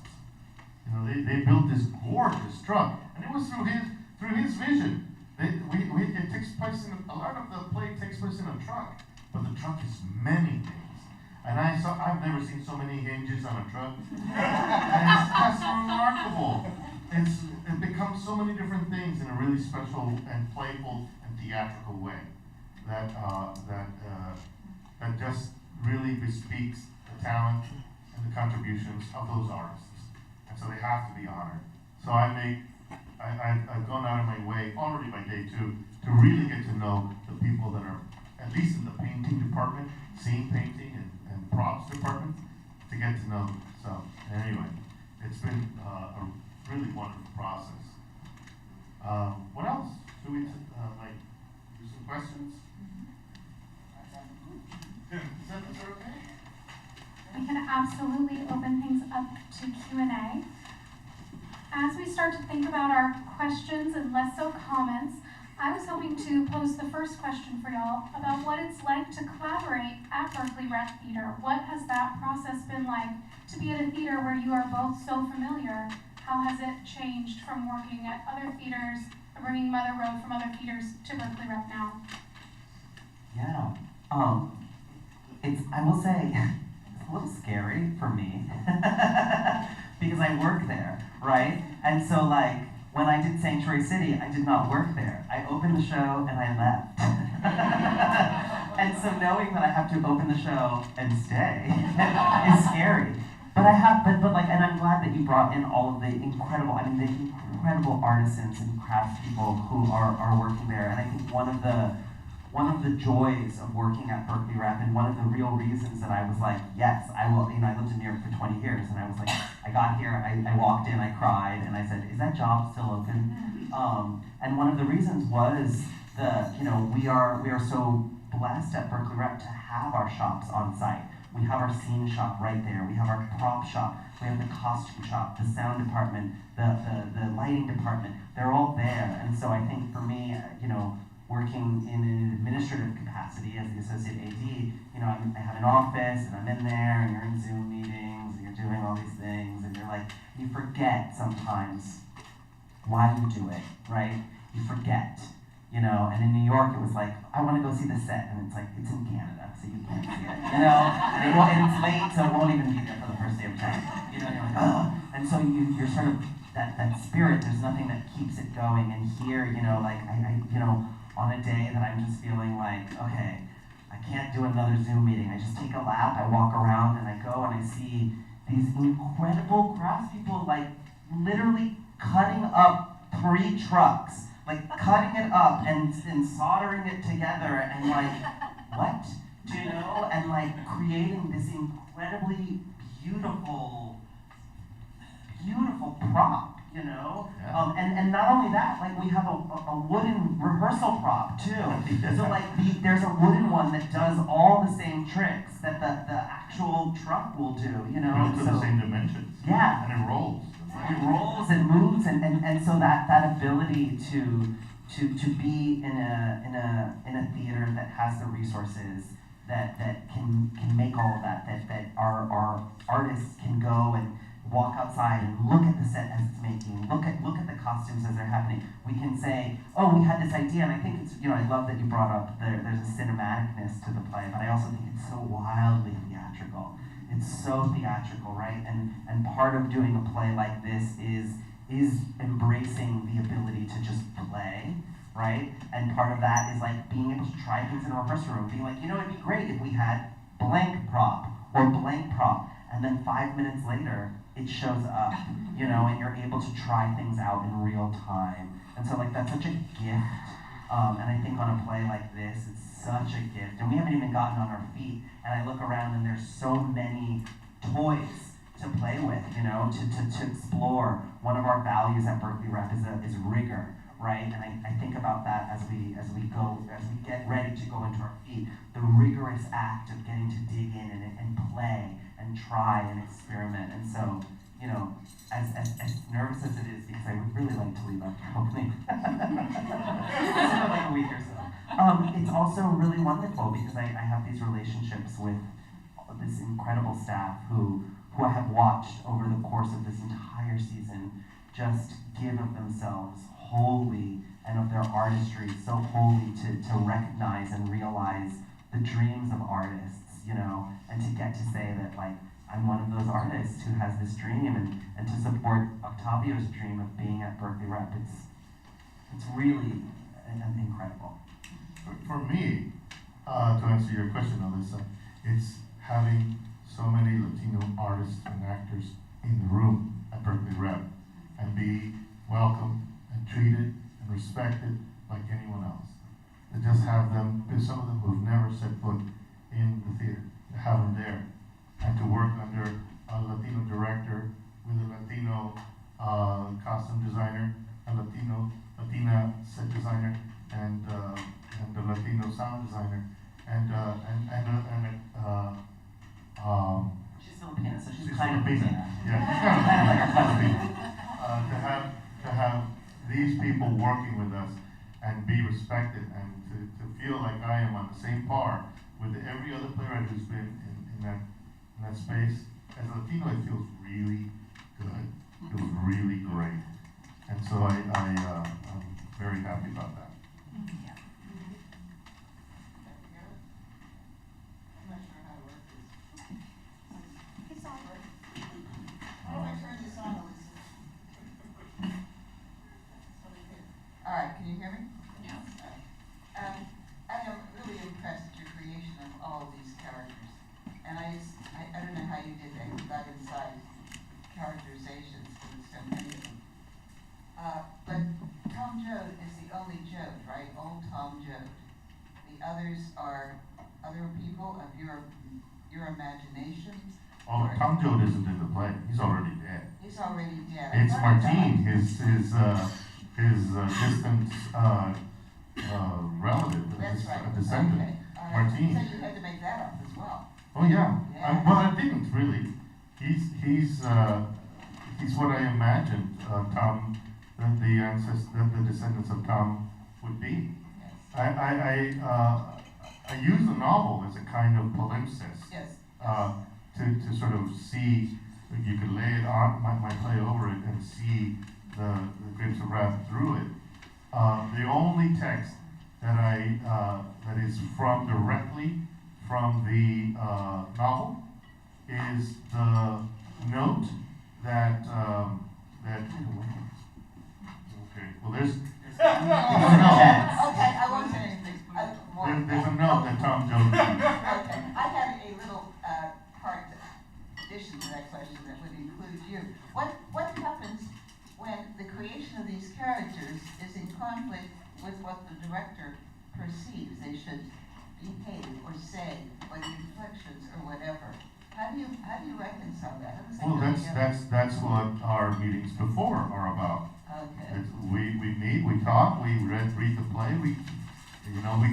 You know, they built this gorgeous truck, and it was through his vision. It takes place a lot of the play takes place in a truck, but the truck is many things. And I've never seen so many hinges on a truck. And that's remarkable. It becomes so many different things in a really special and playful and theatrical way that just really bespeaks the talent and the contributions of those artists. And so they have to be honored. So I've gone out of my way already by day 2 to really get to know the people that are at least in the painting department, scene painting and props department, to get to know them. So anyway, it's been a really wonderful process. What else? Should we do some questions? Is that okay? We can absolutely open things up to Q&A. As we start to think about our questions and less so comments, I was hoping to pose the first question for y'all about what it's like to collaborate at Berkeley Rep Theatre. What has that process been like to be at a theater where you are both so familiar? How has it changed from working at other theaters, or bringing Mother Road from other theaters to Berkeley Rep now? Yeah, I will say, it's a little scary for me because I work there, right? And so like, when I did Sanctuary City, I did not work there. I opened the show and I left. And so knowing that I have to open the show and stay is scary. But and I'm glad that you brought in all of the incredible artisans and craftspeople who are working there. And I think one of the joys of working at Berkeley Rep, and one of the real reasons that I was like, yes, I will, I lived in New York for 20 years, and I was like, I got here, I walked in, I cried, and I said, is that job still open? And one of the reasons was we are so blessed at Berkeley Rep to have our shops on site. We have our scene shop right there, we have our prop shop, we have the costume shop, the sound department, the lighting department, they're all there. And so I think for me, working in an administrative capacity as the associate AD, I have an office and I'm in there and you're in Zoom meetings and you're doing all these things and you're like, you forget sometimes why you do it, right? You forget, and in New York it was like, I want to go see the set, and it's like, it's in Canada, so you can't see it, and it's late, so it won't even be there for the first day of time, you're like, oh, and so you're sort of, that spirit, there's nothing that keeps it going, and here, on a day that I'm just feeling like, okay, I can't do another Zoom meeting. I just take a lap, I walk around, and I go and I see these incredible craftspeople, like literally cutting up 3 trucks, like cutting it up and soldering it together, and like, what? And like creating this incredibly beautiful prop. Yeah. And not only that, like we have a wooden rehearsal prop too. So like there's a wooden one that does all the same tricks that the actual truck will do, Built to the same dimensions. Yeah. And it rolls. It rolls and moves, and so that ability to be in a theater that has the resources that can make all of that our artists can go and walk outside and look at the set as it's making, look at the costumes as they're happening. We can say, oh, we had this idea, and I think it's, I love that you brought up there's a cinematicness to the play, but I also think it's so wildly theatrical. It's so theatrical, right? And part of doing a play like this is embracing the ability to just play, right? And part of that is like being able to try things in a rehearsal room, being like, you know, it'd be great if we had blank prop or blank prop, and then 5 minutes later, it shows up, you know, and you're able to try things out in real time. And so like that's such a gift. And I think on a play like this, it's such a gift. And we haven't even gotten on our feet. And I look around and there's so many toys to play with, you know, to explore. One of our values at Berkeley Rep is rigor, right? And I think about that as we get ready to go into our feet. The rigorous act of getting to dig in and play and try and experiment. And so, you know, as nervous as it is, because I would really like to leave after opening, like a week or so. It's also really wonderful because I have these relationships with this incredible staff who I have watched over the course of this entire season just give of themselves wholly and of their artistry so wholly to recognize and realize the dreams of artists, you know, and to get to say that like I'm one of those artists who has this dream and to support Octavio's dream of being at Berkeley Rep. It's really incredible. For me, to answer your question, Alyssa, it's having so many Latino artists and actors in the room at Berkeley Rep and be welcomed and treated and respected like anyone else. To just have them, there's some of them who've never set foot in the theater, to have them there and to work under a Latino director with a Latino costume designer, a Latina set designer, and a Latino sound designer, She's Filipina, so she's she's kind of Filipina. Filipina. Yeah, she's kind of like Filipina. To have these people working with us and be respected and to feel like I am on the same par with every other playwright who's been in that space. As a Latino, it feels really good. It feels really great. And so I'm very happy about that. All right, can you hear me? Yes. I am really impressed at your creation of all of these characters. And I don't know how you did that. You got inside characterizations, because it's so many of them. But Tom Joad is the only Joad, right? Old Tom Joad. The others are other people of your imagination. Oh, Tom Joad isn't in the play. He's already dead. He's already dead. It's Martín, his distant relative, That's his right. descendant. Okay. All right. Martín. So you had to make that up as well. Oh yeah. Yeah. Well, I didn't really. He's what I imagined Tom, that the descendants of Tom would be. Yes. I use the novel as a kind of palimpsest. Yes. To sort of see, you could lay it on my play over it and see the grapes of wrath through it. The only text that that is directly from the novel is the note that okay. Well, there's a note. Okay, I won't say anything. There's a note that Tom Joad made. Okay, I had a little part addition to that question that would include you. What happens when the creation of these characters is in conflict with what the director perceives they should behave or say, or the inflections or whatever? How do you reconcile that? Well, that's what our meetings before are about. Okay. We meet, we talk, we read the play, we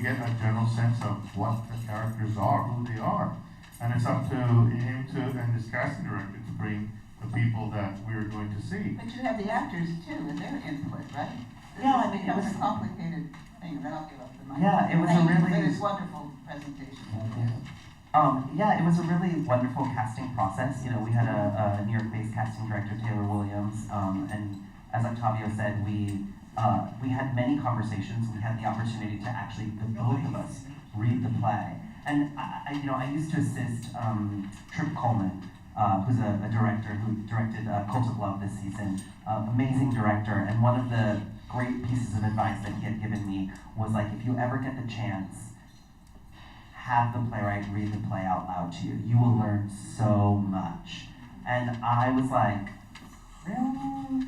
get a general sense of what the characters are, who they are. And it's up to him and his casting director to bring the people that we're going to see. But you have the actors too and their input, right? Yeah, I mean, it was a complicated thing, and then I'll give up the mic. Yeah, it was Thank a you really for this wonderful presentation. Yeah, it was a really wonderful casting process. You know, we had a New York-based casting director, Taylor Williams, and as Octavio said, we had many conversations. We had the opportunity to actually, the both of us, read the play. And I used to assist Trip Coleman, who's a director who directed Cult of Love this season. Amazing director, and one of the great pieces of advice that he had given me me was like, if you ever get the chance, have the playwright read the play out loud to you. You will learn so much. And I was like, really?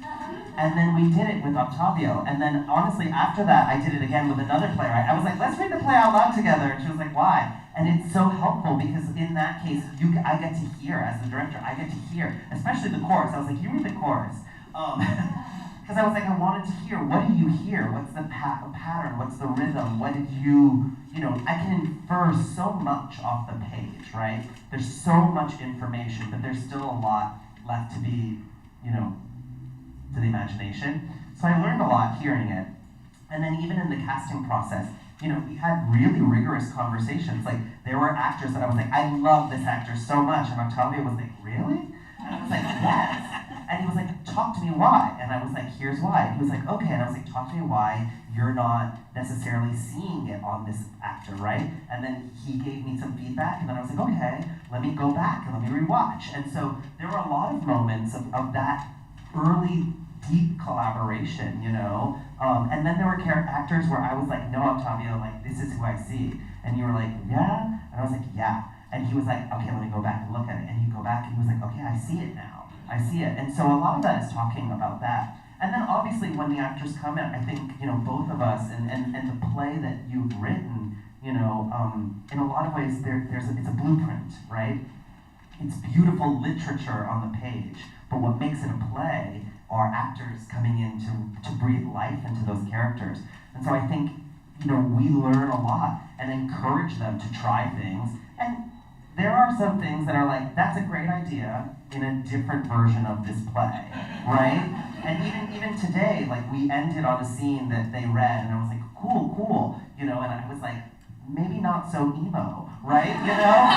And then we did it with Octavio. And then honestly, after that, I did it again with another playwright. I was like, let's read the play out loud together. And she was like, why? And it's so helpful because in that case, I get to hear, as the director, I get to hear, especially the chorus. I was like, you read the chorus. Because I was like, I wanted to hear, what do you hear? What's the pattern? What's the rhythm? What did you know, I can infer so much off the page, right? There's so much information, but there's still a lot left to be, you know, to the imagination. So I learned a lot hearing it. And then even in the casting process, you know, we had really rigorous conversations. Like, there were actors that I was like, I love this actor so much. And Octavio was like, really? And I was like, yes. And he was like, talk to me why? And I was like, here's why. And he was like, okay. And I was like, talk to me why you're not necessarily seeing it on this actor, right? And then he gave me some feedback, and then I was like, okay, let me go back and let me rewatch. And so there were a lot of moments of that early, deep collaboration, you know? And then there were actors where I was like, no, Octavio, like, this is who I see. And you were like, yeah? And I was like, yeah. And he was like, okay, let me go back and look at it. And you go back, and he was like, okay, I see it now. I see it. And so a lot of that is talking about that. And then obviously when the actors come in, I think, you know, both of us and the play that you've written, you know, in a lot of ways it's a blueprint, right? It's beautiful literature on the page, but what makes it a play are actors coming in to breathe life into those characters. And so I think, you know, we learn a lot and encourage them to try things. And there are some things that are like, that's a great idea in a different version of this play, right? And even today, like, we ended on a scene that they read, and I was like, cool, you know, and I was like, maybe not so emo, right? You know?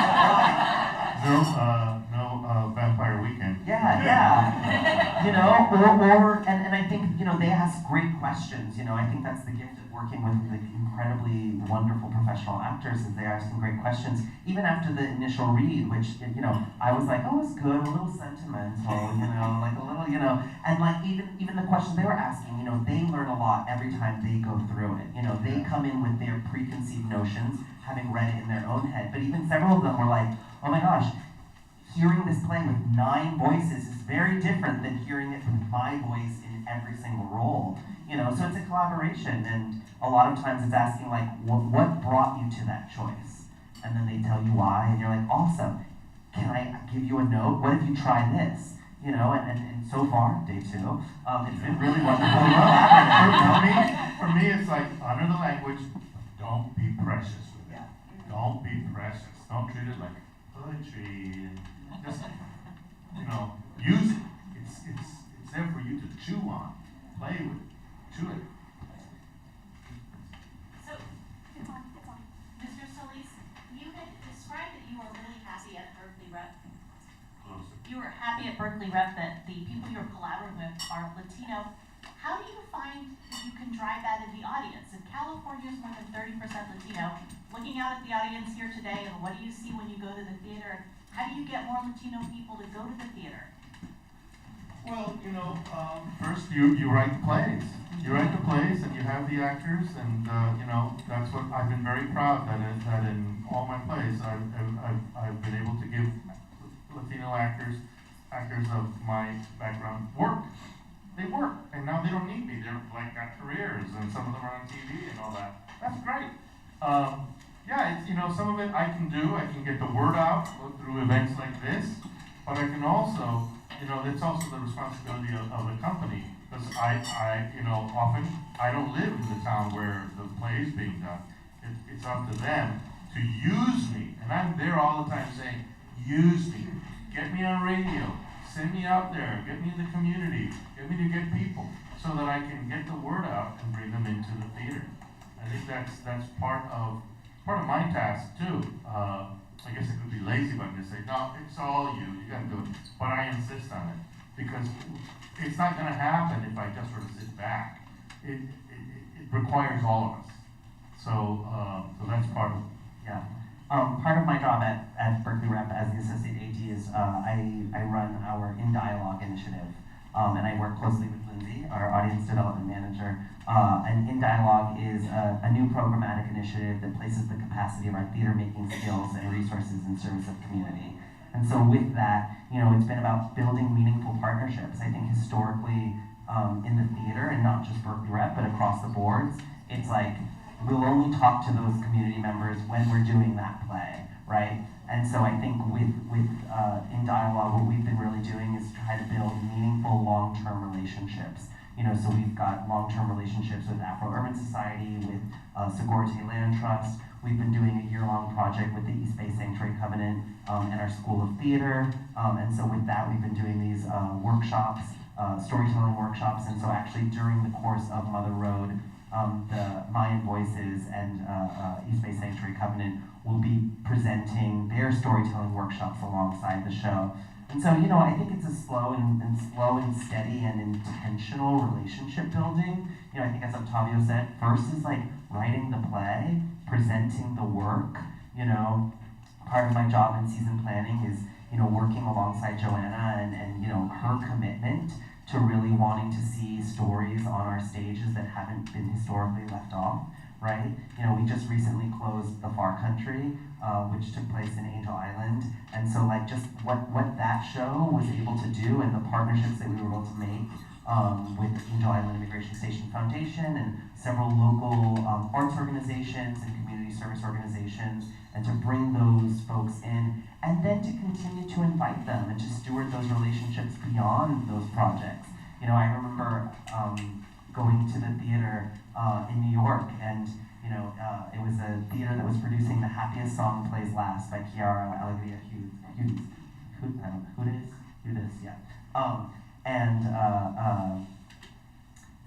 No Vampire Weekend. Yeah. You know, and I think, you know, they ask great questions. You know, I think that's the gift of working with like incredibly wonderful professional actors, is they're asking great questions. Even after the initial read, which, you know, I was like, oh, it's good, a little sentimental, you know, like a little, you know, and like even the questions they were asking, you know, they learn a lot every time they go through it. You know, they come in with their preconceived notions, having read it in their own head, but even several of them were like, oh my gosh, hearing this play with 9 voices is very different than hearing it with my voice in every single role. You know, so it's a collaboration, and a lot of times it's asking like, what brought you to that choice? And then they tell you why, and you're like, awesome. Can I give you a note? What if you try this? You know, and so far, day 2, it's been really wonderful. For me, it's like, honor the language, don't be precious with it. Don't be precious. Don't treat it like poetry. Just, you know, use it. It's there for you to chew on, play with, chew it. So, Mr. Solis, you had described that you were really happy at Berkeley Rep. Closer. You were happy at Berkeley Rep that the people you're collaborating with are Latino. How do you find that you can drive that in the audience? If California is more than 30% Latino, looking out at the audience here today, and what do you see when you go to the theater? How do you get more Latino people to go to the theater? Well, you know, first you write the plays. You write the plays and you have the actors, and you know, that's what I've been very proud that in all my plays I've been able to give Latino actors of my background work. They work, and now they don't need me. They're like got careers, and some of them are on TV and all that. That's great. Yeah, it's, you know, some of it I can do. I can get the word out through events like this, but I can also, you know, it's also the responsibility of the company, because I, you know, often I don't live in the town where the play is being done. It's up to them to use me, and I'm there all the time saying, use me, get me on radio, send me out there, get me in the community, get me to get people, so that I can get the word out and bring them into the theater. I think that's part of my task too. I guess I could be lazy, but I just say, no, it's all you gotta do it. But I insist on it, because it's not gonna happen if I just sort of sit back. It requires all of us. So that's part of it. Yeah. Part of my job at Berkeley Rep as the associate AD is I run our In Dialogue initiative. and I work closely with Lindsay, our audience development manager. And In Dialogue is a new programmatic initiative that places the capacity of our theater-making skills and resources in service of community. And so with that, it's been about building meaningful partnerships. I think historically in the theater, and not just Berkeley Rep, but across the boards, it's like, we'll only talk to those community members when we're doing that play, right? And so I think with In Dialogue, what we've been really doing is try to build meaningful long-term relationships. So we've got long-term relationships with Afro-Urban Society, with Segorte Land Trust. We've been doing a year-long project with the East Bay Sanctuary Covenant and our School of Theater. And so with that, we've been doing these workshops, storytelling workshops. And so actually during the course of Mother Road, the Mayan Voices and East Bay Sanctuary Covenant will be presenting their storytelling workshops alongside the show. And so, I think it's a slow and steady and intentional relationship building. I think as Octavio said, first is like writing the play, presenting the work. Part of my job in season planning is, working alongside Joanna and her commitment to really wanting to see stories on our stages that haven't been historically left off, right? We just recently closed The Far Country, which took place in Angel Island. And so just what that show was able to do and the partnerships that we were able to make with Angel Island Immigration Station Foundation and several local arts organizations and community service organizations, and to bring those folks in, and then to continue to invite them and to steward those relationships beyond those projects. I remember going to the theater in New York, and it was a theater that was producing The Happiest Song Plays Last by Chiara Alegria Hughes.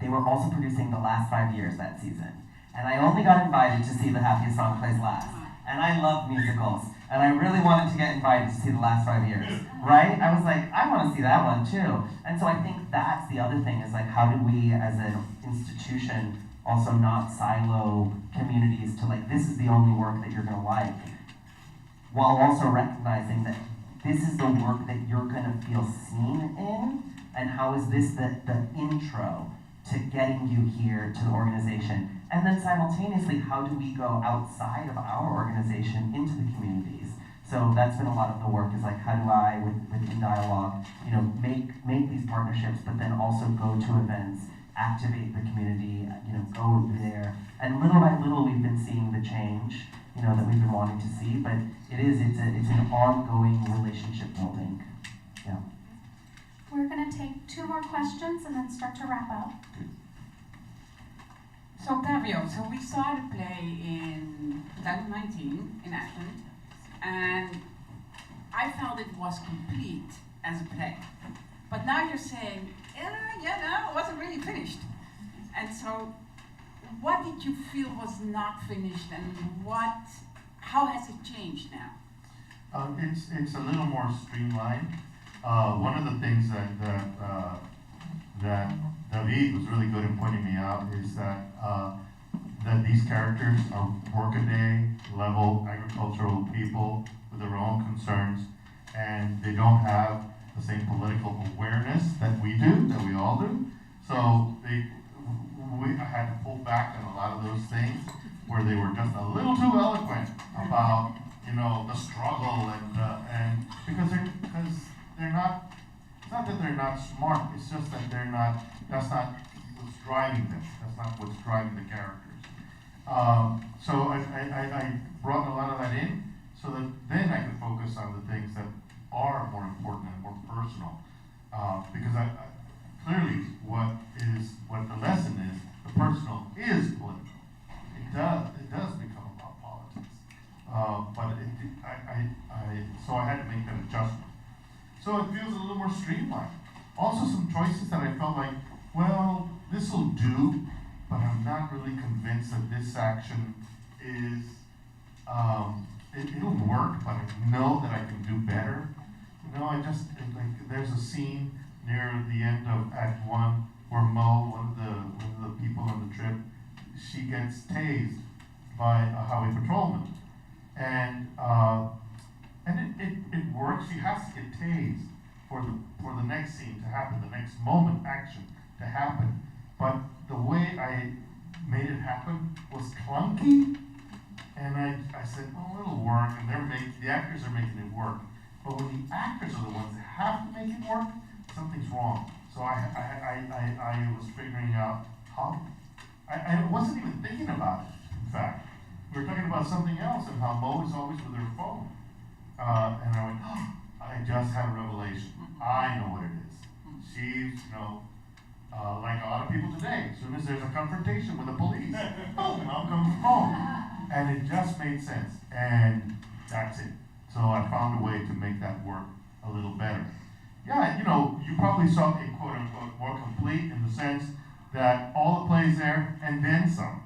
They were also producing The Last 5 Years that season. And I only got invited to see The Happiest Song Plays Last. And I love musicals. And I really wanted to get invited to see The Last 5 Years, right? I was like, I want to see that one too. And so I think that's the other thing, is like, how do we as an institution also not silo communities to like, this is the only work that you're gonna like, while also recognizing that this is the work that you're gonna feel seen in, and how is this the intro to getting you here to the organization? And then simultaneously, how do we go outside of our organization into the communities? So that's been a lot of the work, is like, how do I, with In Dialogue, make these partnerships, but then also go to events, activate the community, go there. And little by little, we've been seeing the change, that we've been wanting to see, but it's an ongoing relationship building. Yeah. We're gonna take 2 more questions and then start to wrap up. So Octavio, so we saw the play in 2019 in Ashland, and I felt it was complete as a play. But now you're saying, no, it wasn't really finished. And so, what did you feel was not finished, and how has it changed now? It's a little more streamlined. One of the things that David was really good in pointing me out is that these characters are workaday level agricultural people with their own concerns, and they don't have the same political awareness that we do, that we all do. So I had to pull back on a lot of those things where they were just a little too eloquent about the struggle and because they're not. It's not that they're not smart. It's just that they're not. That's not what's driving them. That's not what's driving the characters. So I brought a lot of that in, so that then I could focus on the things that are more important and more personal. Because clearly what the lesson is, the personal is political. It does become about politics. But so I had to make that adjustment. So it feels a little more streamlined. Also some choices that I felt like, well, this will do, but I'm not really convinced that this action is, it'll work, but I know that I can do better. There's a scene near the end of Act 1 where Mo, one of the people on the trip, she gets tased by a highway patrolman. And it works. She has to get tased for the next scene to happen, the next moment action to happen. But the way I made it happen was clunky, and I said, oh, it'll work, and the actors are making it work. But when the actors are the ones that have to make it work, something's wrong. So I was figuring out how. I wasn't even thinking about it, in fact. We were talking about something else and how Mo is always with her phone. And I went, oh, I just had a revelation. I know what it is. She's, like a lot of people today, as soon as there's a confrontation with the police, boom, out comes the phone. And it just made sense. And that's it. So I found a way to make that work a little better. Yeah, you probably saw it, quote unquote, more complete in the sense that all the plays there and then some.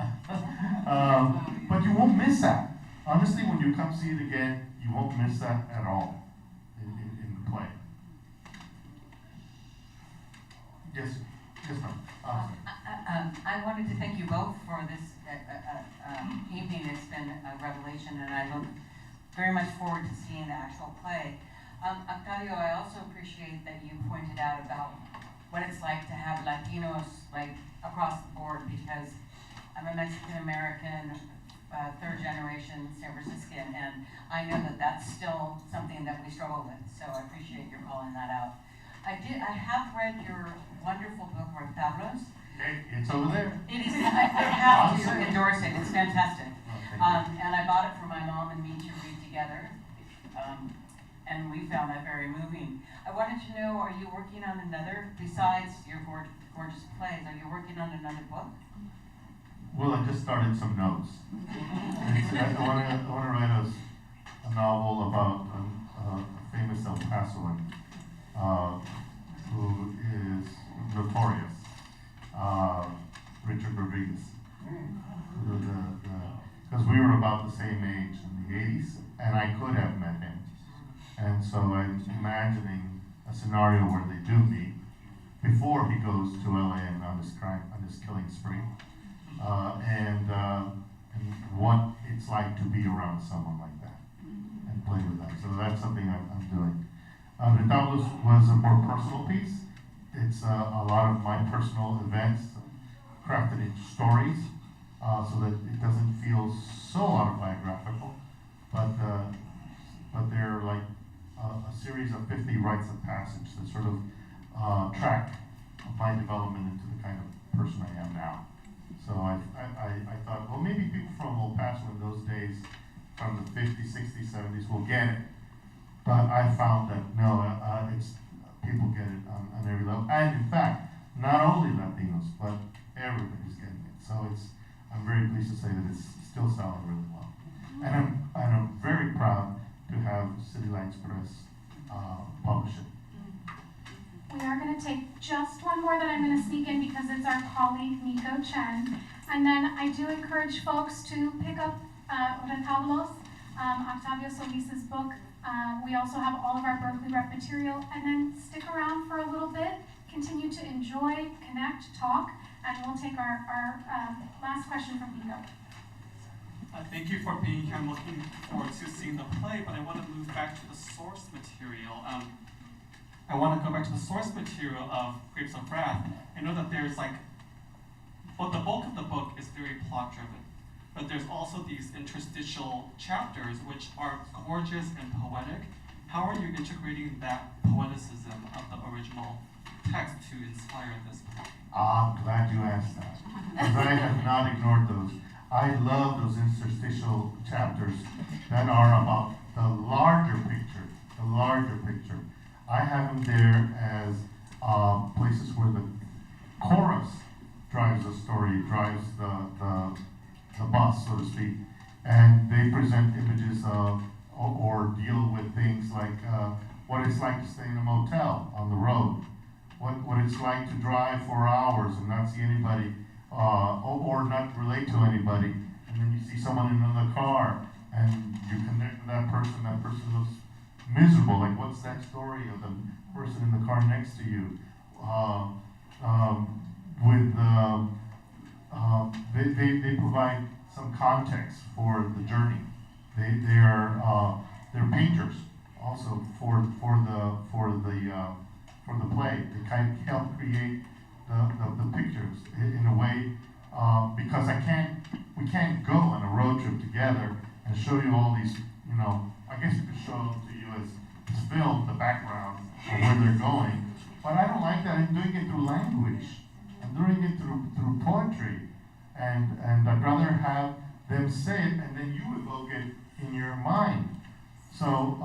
But you won't miss that. Honestly, when you come see it again, you won't miss that at all in the play. Yes, ma'am. I wanted to thank you both for this evening. It's been a revelation, and I look very much forward to seeing the actual play. Octavio, I also appreciate that you pointed out about what it's like to have Latinos across the board, because I'm a Mexican American, third generation San Franciscan, and I know that that's still something that we struggle with. So I appreciate your calling that out. I have read your wonderful book, Retablos. It's over there. It is. I have to endorse it. It's fantastic. Oh, And I bought it for my mom and me to read together. And we found that very moving. I wanted to know, are you working on another, besides your gorgeous plays, are you working on another book? Well, I just started some notes. I want to write a novel about a famous El Pasoan who is notorious, Richard Rodriguez. Because we were about the same age in the 80s, and I could have met him. And so I'm imagining a scenario where they do meet before he goes to LA and on his killing spree, and what it's like to be around someone like that and play with them. So that's something I'm doing. Retablos was a more personal piece. It's a lot of my personal events crafted into stories, so that it doesn't feel so autobiographical, but they're like a series of 50 rites of passage that sort of track my development into the kind of person I am now. So I thought, well, maybe people from El Paso in those days, from the 50s, 60s, 70s, will get it. But I found that no, people get it on every level. And in fact, not only Latinos, but everybody's getting it. So I'm very pleased to say that it's still selling really well. And I'm very proud to have City Lights Press publish it. We are going to take just one more that I'm going to sneak in because it's our colleague Nico Chen. And then I do encourage folks to pick up Retablos, Octavio Solis' book. We also have all of our Berkeley Rep material. And then stick around for a little bit, continue to enjoy, connect, talk, and we'll take our last question from Nico. Thank you for being here. I'm looking forward to seeing the play, but I want to move back to the source material. I want to go back to the source material of Grapes of Wrath. I know that there's well, the bulk of the book is very plot-driven, but there's also these interstitial chapters which are gorgeous and poetic. How are you integrating that poeticism of the original text to inspire this play? I'm glad you asked that, because I have not ignored those. I love those interstitial chapters that are about the larger picture, I have them there as places where the chorus drives the story, drives the bus, so to speak, and they present images of or deal with things like what it's like to stay in a motel on the road, what it's like to drive for hours and not see anybody, or not relate to anybody, and then you see someone in another car and you connect with that person looks miserable, like what's that story of the person in the car next to you? They provide some context for the journey. They're painters also for the play. They kind of help create the pictures in a way, because we can't go on a road trip together and show you all these, I guess you could show them to you as film, the background of where they're going. But I don't like that. I'm doing it through language. I'm doing it through poetry. And I'd rather have them say it and then you evoke it in your mind. So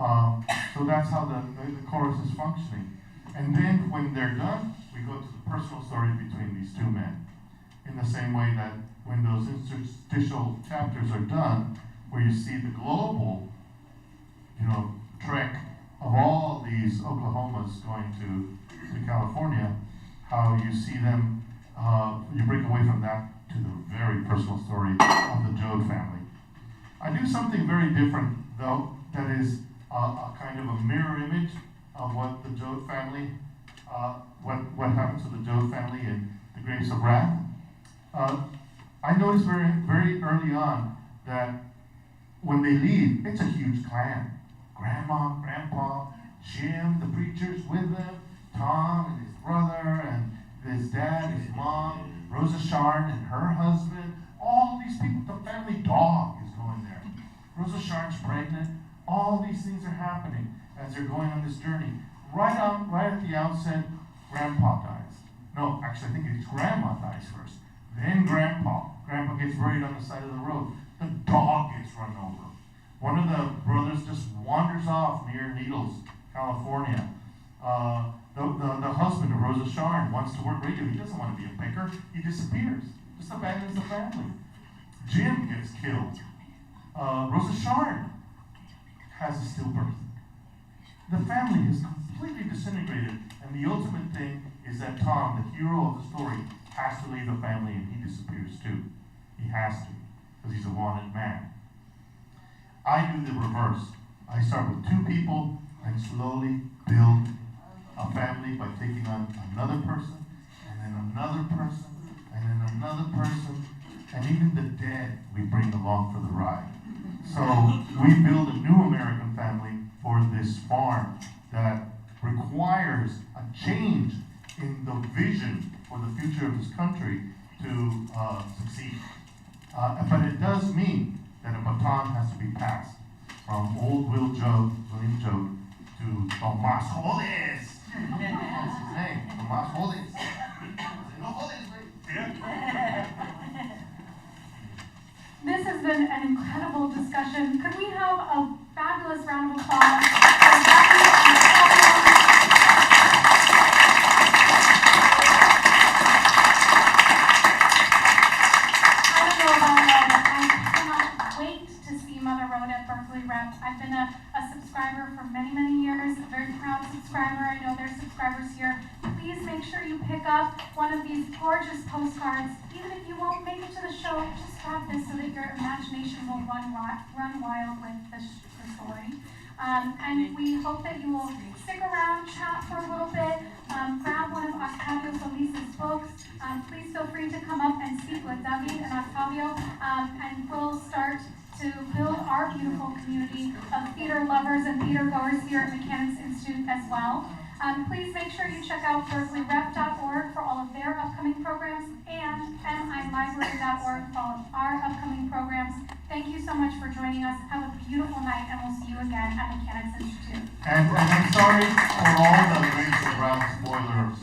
that's how the chorus is functioning. And then when they're done, we go to the personal story between these two men. In the same way that when those interstitial chapters are done, where you see the global, trek of all these Oklahomas going to California, how you see them, you break away from that to the very personal story of the Joad family. I do something very different, though, that is a kind of a mirror image of what the Joad family, what happens to the Joad family in The Grapes of Wrath. I noticed very, very early on that when they leave, it's a huge clan. Grandma, Grandpa, Jim, the preacher's with them, Tom and his brother, and his dad, his mom, Rosa Sharn and her husband, all these people, the family dog is going there. Rosa Sharn's pregnant, all these things are happening as they're going on this journey. Right at the outset, Grandpa dies. No, actually I think it's Grandma dies first. Then Grandpa gets buried on the side of the road. The dog gets run over. One of the brothers just wanders off near Needles, California. The husband of Rosa Sharn wants to work radio. He doesn't want to be a picker. He disappears. Just abandons the family. Jim gets killed. Rosa Sharn has a stillbirth. The family is completely disintegrated, and the ultimate thing is that Tom, the hero of the story, has to leave the family, and he disappears too. He has to, because he's a wanted man. I do the reverse. I start with two people and slowly build a family by taking on another person, and then another person, and then another person, and even the dead we bring along for the ride. So we build a new American family for this farm that requires a change in the vision for the future of this country to succeed. But it does mean that a baton has to be passed from old William Joad, to Tomás Jodes. That's his name, Tomás Jodes. No Jodes, right? This has been an incredible discussion. Could we have a fabulous round of applause for David and Octavio? I don't know about y'all, but I cannot wait to see Mother Road at Berkeley Rep. I've been a subscriber for many, many years, a very proud subscriber. I know there's subscribers here. Please make sure you pick up one of these gorgeous postcards. Even if you won't make it to the show, just grab this so that your imagination will run wild with the story. And we hope that you will stick around, chat for a little bit, grab one of Octavio Solis' books. Please feel free to come up and speak with David and Octavio, and we'll start to build our beautiful community of theater lovers and theater goers here at Mechanics Institute as well. Please make sure you check out berkeleyrep.org for all of their upcoming programs and milibrary.org for all of our upcoming programs. Thank you so much for joining us. Have a beautiful night, and we'll see you again at Mechanics Institute. And I'm sorry for all the Grapes of Wrath spoilers